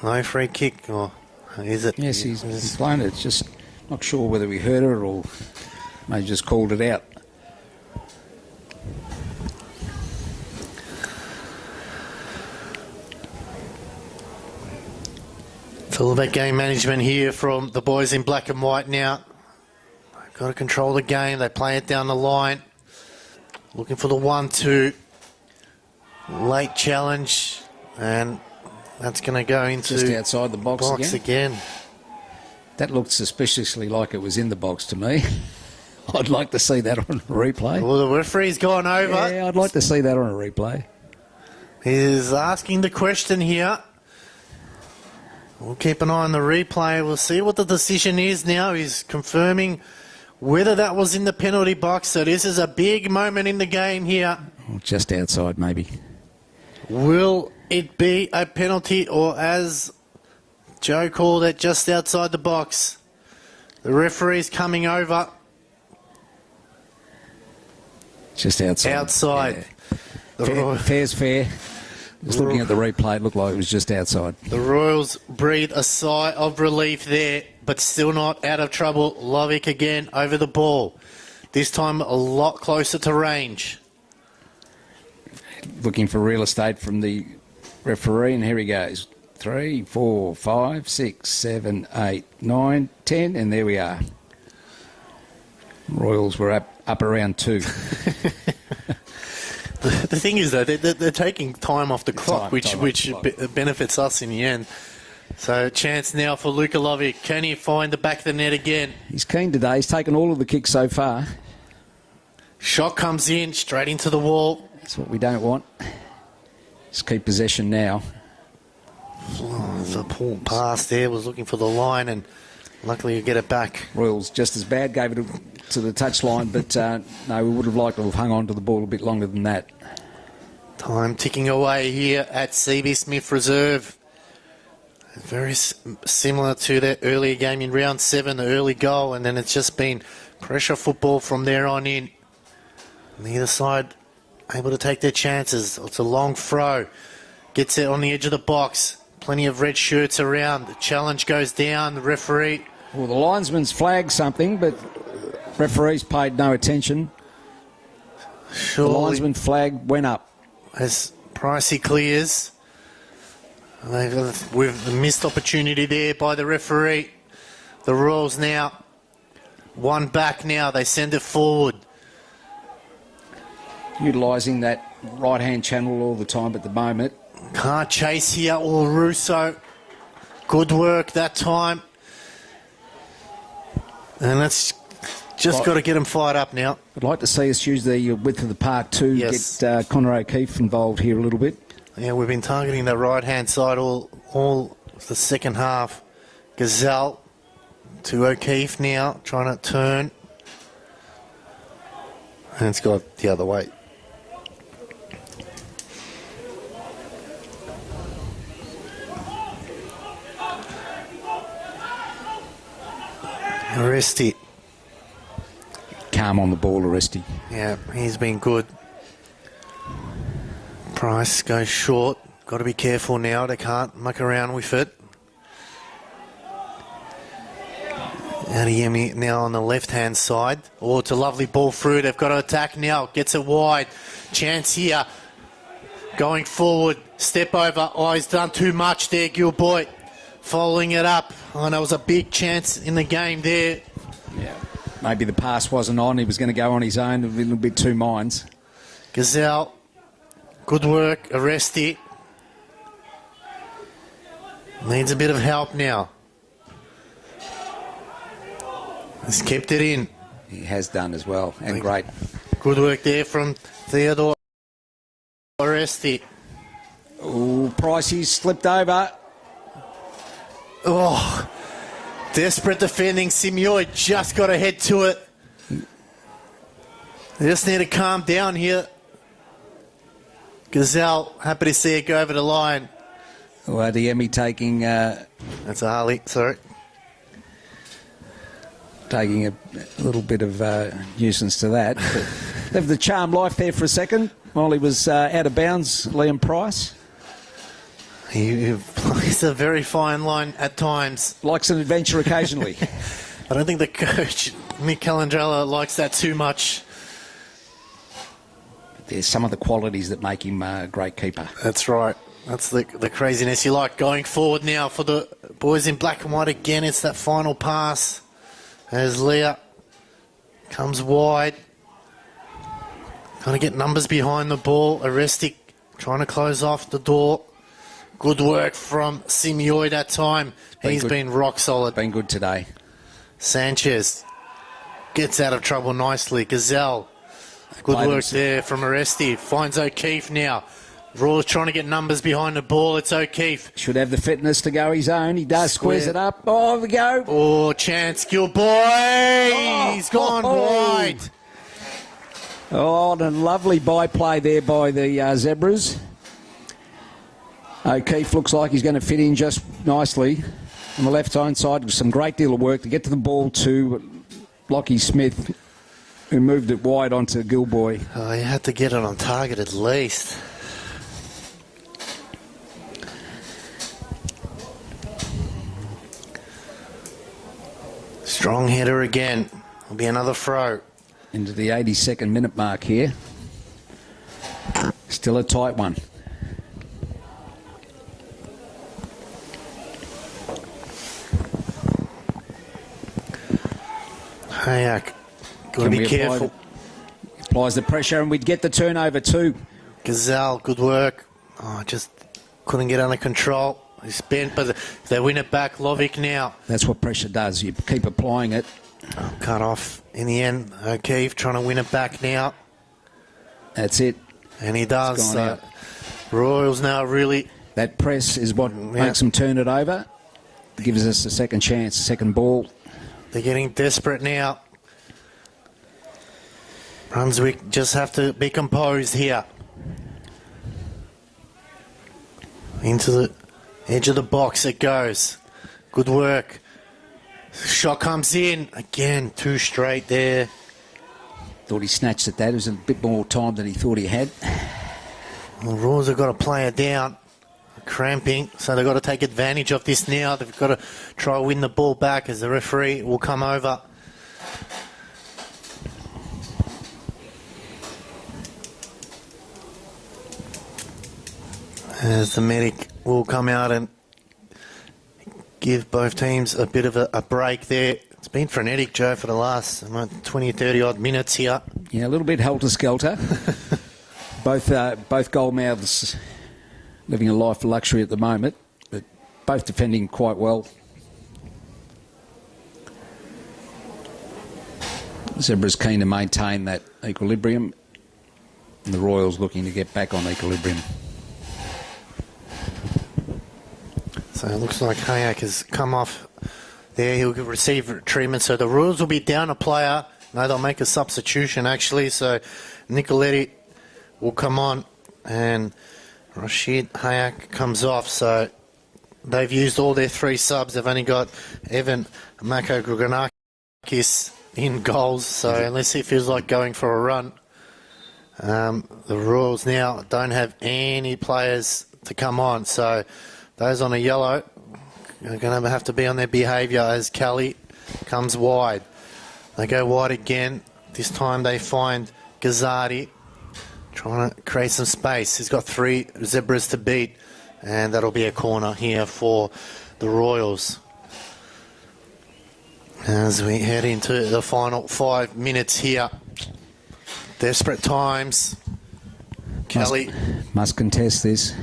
no free kick. Or is it? Yes, he's blown it. Just not sure whether we heard it or maybe just called it out. It's all about game management here from the boys in black and white now. They've got to control the game. They play it down the line. Looking for the 1-2. Late challenge. And that's going to go into just outside the box again. That looked suspiciously like it was in the box to me. I'd like to see that on a replay. Well, the referee's gone over. Yeah, I'd like to see that on a replay. He's asking the question here. We'll keep an eye on the replay. We'll see what the decision is now. He's confirming whether that was in the penalty box. So this is a big moment in the game here. Just outside, maybe. Will it be a penalty, or as Joe called it, just outside the box? The referee's coming over. Just outside. Outside. Yeah. Fair's fair. Just looking at the replay, it looked like it was just outside. The Royals breathe a sigh of relief there, but still not out of trouble. Lovick again over the ball. This time a lot closer to range. Looking for real estate from the referee, and here he goes. 3, 4, 5, 6, 7, 8, 9, 10, and there we are. Royals were up around 2. The thing is, though, they're taking time off the clock, which benefits us in the end. So, chance now for Luka Lovick. Can he find the back of the net again? He's keen today. He's taken all of the kicks so far. Shot comes in, straight into the wall. That's what we don't want. Just keep possession now. Oh, there's a poor pass there. Was looking for the line, and luckily you get it back. Royals just as bad. Gave it to the touchline, but no, we would have liked to have hung on to the ball a bit longer than that. Time ticking away here at CB Smith Reserve. Very similar to that earlier game in round 7, the early goal, and then it's just been pressure football from there on in. Neither side able to take their chances. It's a long throw. Gets it on the edge of the box. Plenty of red shirts around. The challenge goes down. The referee... Well, the linesman's flagged something, but referees paid no attention. Surely, the linesman flag went up. As Pricey clears, with a missed opportunity there by the referee. The Royals now, one back now. They send it forward. Utilising that right-hand channel all the time at the moment. Can't chase here, or Russo. Good work that time. And that's just got to get him fired up now. I'd like to see us use the width of the park too. Yes. Get Connor O'Keefe involved here a little bit. Yeah, we've been targeting the right-hand side all the second half. Gazelle to O'Keefe now, trying to turn. And it's got the other way. Arresti. Calm on the ball, Arresti. Yeah, he's been good. Price goes short. Got to be careful now. They can't muck around with it. Adeyemi now on the left-hand side. Oh, it's a lovely ball through. They've got to attack now. Gets it wide. Chance here. Going forward. Step over. Oh, he's done too much there, Gilboy. Following it up. Oh, that was a big chance in the game there. Yeah. Maybe the pass wasn't on. He was going to go on his own. A little bit two minds. Gazelle. Good work. Arresti. Needs a bit of help now. He's kept it in. He has done as well. And great. Good work there from Theodore Arresti. Oh, Pricey slipped over. Oh, desperate defending. Simioy just got to head to it. They just need to calm down here. Gazelle, happy to see it go over the line. Oh, Adeyemi taking That's a Harley, sorry. taking a little bit of nuisance to that. But lived the charmed life there for a second while he was out of bounds, Liam Price. He plays a very fine line at times. Likes an adventure occasionally. I don't think the coach, Mick Calandrella, likes that too much. There's some of the qualities that make him a great keeper. That's right. That's the craziness you like. Going forward now for the boys in black and white again. It's that final pass as Leah comes wide. Trying to get numbers behind the ball. Arresti trying to close off the door. Good work from Simioy that time. He's been rock solid. Been good today. Sanchez gets out of trouble nicely. Gazelle. Good work there from Arresti. Finds O'Keefe now. Raw's trying to get numbers behind the ball. It's O'Keefe. Should have the fitness to go his own. He does. Squares it up. Oh, here we go. Oh, chance. Gilboy. He's gone wide. Oh, and a lovely byplay there by the Zebras. O'Keefe looks like he's going to fit in just nicely. On the left-hand side, some great deal of work to get to the ball to Lockie Smith, who moved it wide onto Gilboy. Oh, you had to get it on target at least. Strong header again. Will be another throw. Into the 82nd minute mark here. Still a tight one. Hayak, got to be careful. Applies the pressure and we'd get the turnover too. Gazelle, good work. Oh, just couldn't get under control. He's bent, but they win it back. Lovic now. That's what pressure does. You keep applying it. Oh, cut off in the end. O'Keefe trying to win it back now. That's it. And he does. Royals now really... That press is what makes them turn it over. Gives us a second chance, second ball. They're getting desperate now. Brunswick just have to be composed here. Into the edge of the box it goes. Good work. Shot comes in. Again, too straight there. Thought he snatched at that. It was a bit more time than he thought he had. The Royals have got to play it down. Cramping, so they've got to take advantage of this now. They've got to try to win the ball back as the referee will come over. As the medic will come out and give both teams a bit of a break there. It's been frenetic, Joe, for the last 20, 30 odd minutes here. Yeah, a little bit helter-skelter. Both goal mouths living a life of luxury at the moment, but both defending quite well. Zebra's keen to maintain that equilibrium, and the Royals looking to get back on equilibrium. So it looks like Hayek has come off there. He'll receive treatment. So the Royals will be down a player. No, they'll make a substitution, actually. So Nicoletti will come on, and Rashid Hayek comes off. So they've used all their 3 subs. They've only got Evan Makogranakis in goals. So unless he feels like going for a run, the Royals now don't have any players to come on. So those on a yellow are going to have to be on their behaviour as Kelly comes wide. They go wide again. This time they find Gazzardi trying to create some space. He's got 3 Zebras to beat, and that'll be a corner here for the Royals. As we head into the final 5 minutes here. Desperate times. Kelly must contest this.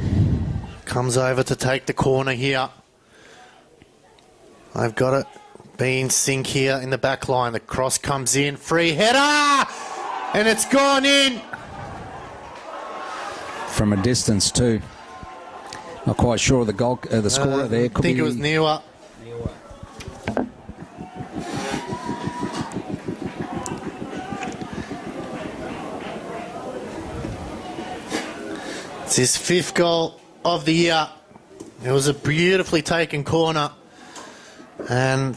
Comes over to take the corner here. I've got it. Being sync here in the back line. The cross comes in. Free header! And it's gone in. From a distance too. Not quite sure of the scorer there. I think it was Niwa. It's his 5th goal of the year. It was a beautifully taken corner, and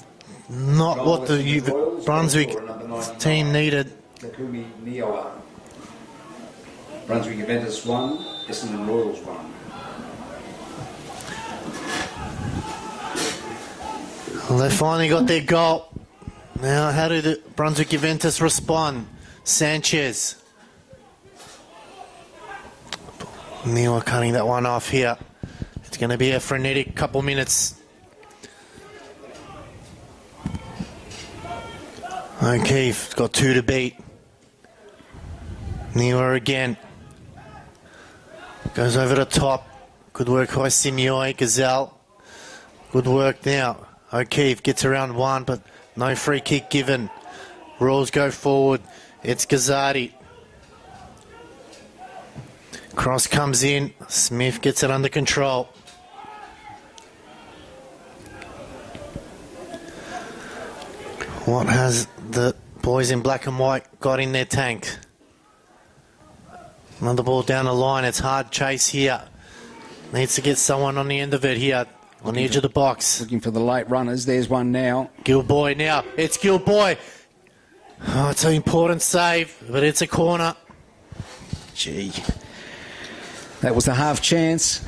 not what the Brunswick team needed. Takumi Nioa. Brunswick Juventus 1, Essendon Royals 1. Well, they finally got their goal. Now, how do the Brunswick Juventus respond? Sanchez. Niwa cutting that one off here. It's going to be a frenetic couple minutes. O'Keefe got 2 to beat. Niwa again. Goes over the top. Good work by Simeoi. Gazelle. Good work now. O'Keefe gets around 1, but no free kick given. Rules go forward. It's Gazzardi. Cross comes in. Smith gets it under control. What has the boys in black and white got in their tank? Another ball down the line. It's hard chase here. Needs to get someone on the end of it here. On the edge of the box. Looking for the late runners. There's one now. Gilboy now. It's Gilboy. Oh, it's an important save, but it's a corner. Gee. That was a half chance.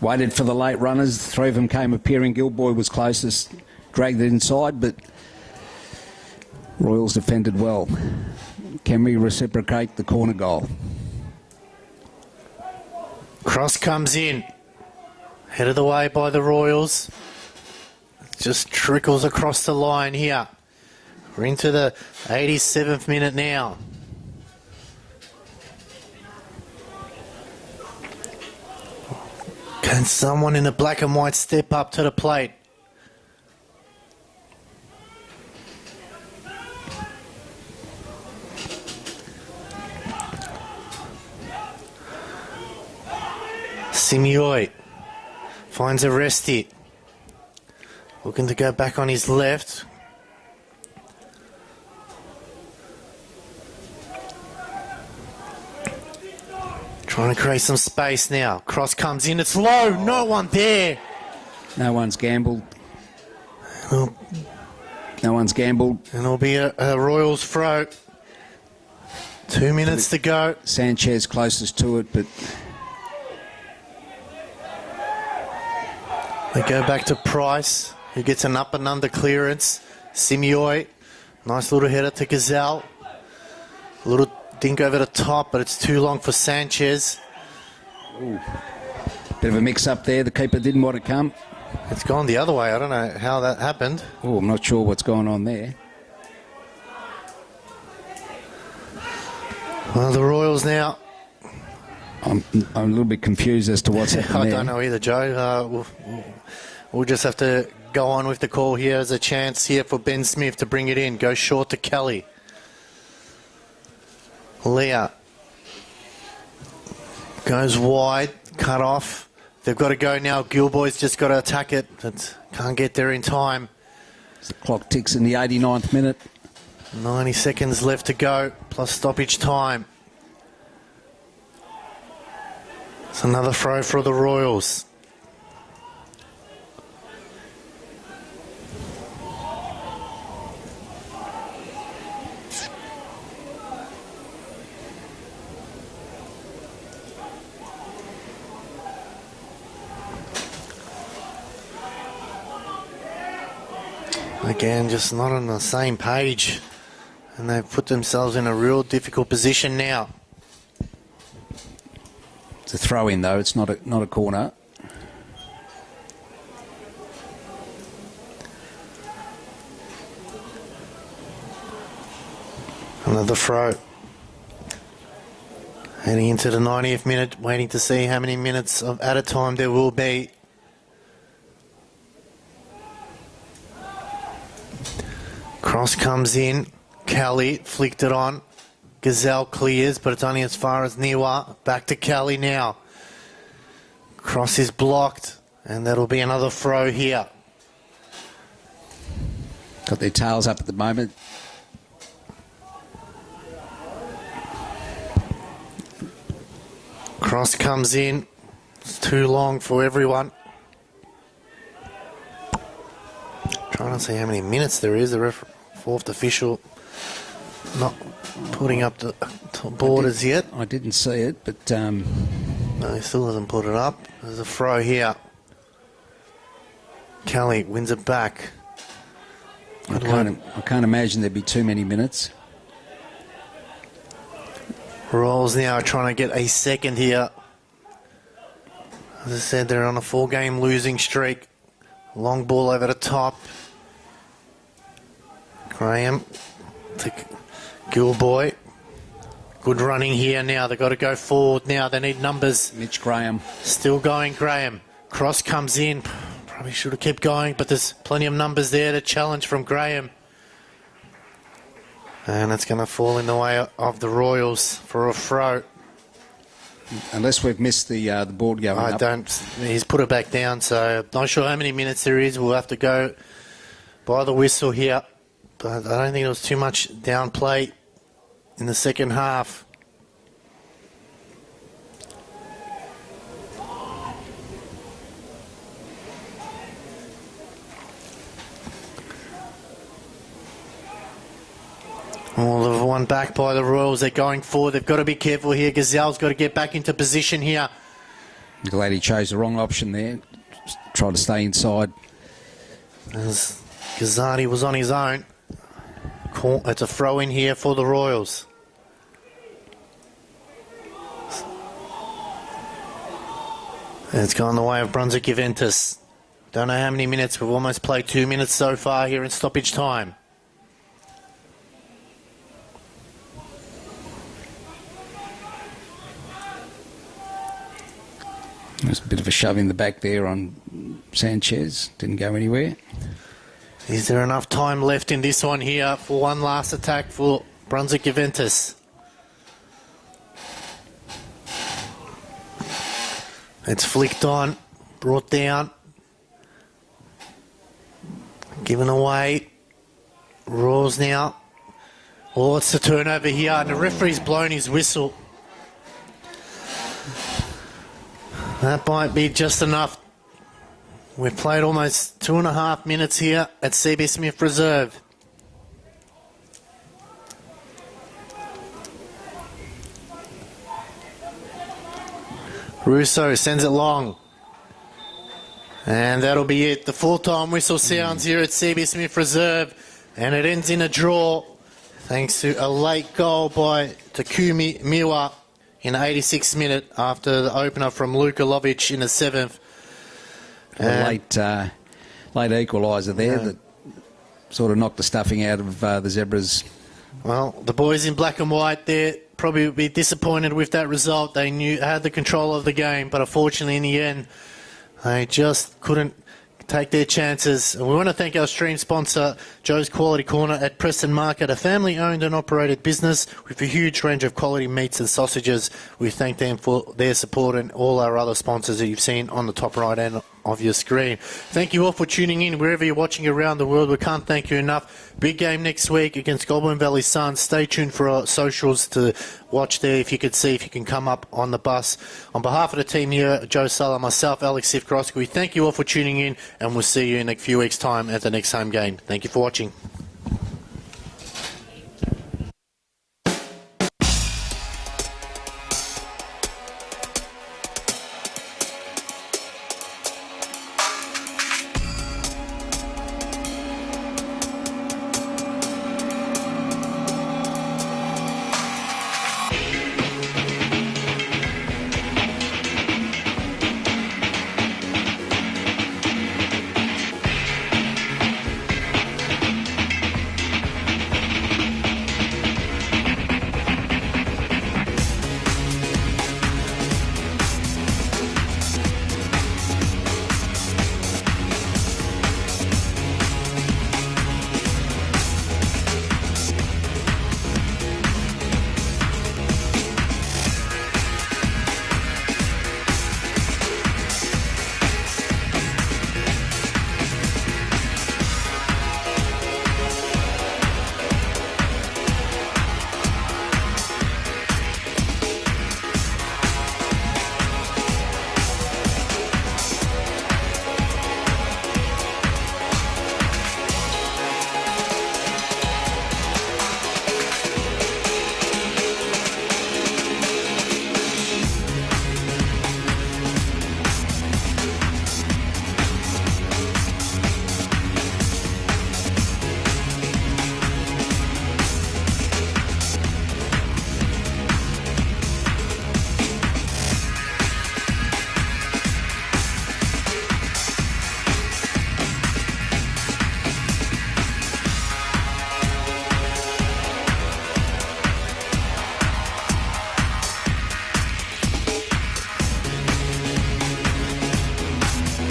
Waited for the late runners. 3 of them came appearing. Gilboy was closest. Dragged it inside, but Royals defended well. Can we reciprocate the corner goal? Cross comes in. Headed away by the Royals. Just trickles across the line here. We're into the 87th minute now. Can someone in the black and white step up to the plate? Simeoi finds a resty. Looking to go back on his left. Trying to create some space now. Cross comes in. It's low. No one there. No one's gambled. No one's gambled. And it'll be a Royals throw. 2 minutes to go. Sanchez closest to it, but they go back to Price, who gets an up and under clearance. Simeoi, nice little header to Gazelle. A little dink over the top, but it's too long for Sanchez. ooh. Bit of a mix-up there. The keeper didn't want to come. It's gone the other way. I don't know how that happened. Oh, I'm not sure what's going on there. Well, the Royals now. I'm a little bit confused as to what's happening I there. don't know either, Joe. We'll just have to go on with the call here. There's a chance here for Ben Smith to bring it in. Go short to Kelly. Leah goes wide, cut off. They've got to go now. Gilboy's just got to attack it, but can't get there in time. The clock ticks in the 89th minute. 90 seconds left to go, plus stoppage time. It's another throw for the Royals. Again, just not on the same page. And they've put themselves in a real difficult position now. It's a throw-in, though. It's not a corner. Another throw. Heading into the 90th minute, waiting to see how many minutes at a time there will be. Cross comes in. Kelly flicked it on. Gazelle clears, but it's only as far as Niwa. Back to Kelly now. Cross is blocked, and that'll be another throw here. Got their tails up at the moment. Cross comes in. It's too long for everyone. Trying to see how many minutes there is. The fourth official not putting up the borders yet. I didn't see it, but... No, he still hasn't put it up. There's a throw here. Kelly wins it back. I can't imagine there'd be too many minutes. Rolls now trying to get a second here. As I said, they're on a 4-game losing streak. Long ball over the top. Graham to Gilboy. Good running here now. They've got to go forward now. They need numbers. Mitch Graham. Still going, Graham. Cross comes in. Probably should have kept going, but there's plenty of numbers there to challenge from Graham. And it's going to fall in the way of the Royals for a throw. Unless we've missed the board going up. I don't. He's put it back down, so not sure how many minutes there is. We'll have to go by the whistle here. But I don't think there was too much down play in the second half. Well, they've won back by the Royals. They're going forward. They've got to be careful here. Gazelle's got to get back into position here. I'm glad he chose the wrong option there. Tried to stay inside. As Gazardi was on his own. It's a throw in here for the Royals. It's gone the way of Brunswick Juventus. Don't know how many minutes. We've almost played 2 minutes so far here in stoppage time. There's a bit of a shove in the back there on Sanchez. Didn't go anywhere. Is there enough time left in this one here for one last attack for Brunswick Juventus? It's flicked on, brought down, given away. Roars now. Oh, it's the turnover here, and the referee's blown his whistle. That might be just enough. We've played almost 2.5 minutes here at CB Smith Reserve. Russo sends it long. And that'll be it. The full-time whistle sounds here at CB Smith Reserve. And it ends in a draw thanks to a late goal by Takumi Miwa in the 86th minute after the opener from Luka Lovic in the 7th. A late equaliser there that sort of knocked the stuffing out of the Zebras. Well, the boys in black and white there probably would be disappointed with that result. They had the control of the game, but unfortunately in the end, they just couldn't take their chances. And we want to thank our stream sponsor, Joe's Quality Corner at Preston Market, a family-owned and operated business with a huge range of quality meats and sausages. We thank them for their support and all our other sponsors that you've seen on the top right hand of your screen. Thank you all for tuning in wherever you're watching around the world. We can't thank you enough. Big game next week against Goulburn Valley Suns. Stay tuned for our socials to watch there if you could see if you can come up on the bus. On behalf of the team here, Joe Sulla, myself, Alex Sifkowski, we thank you all for tuning in, and we'll see you in a few weeks' time at the next home game. Thank you for watching.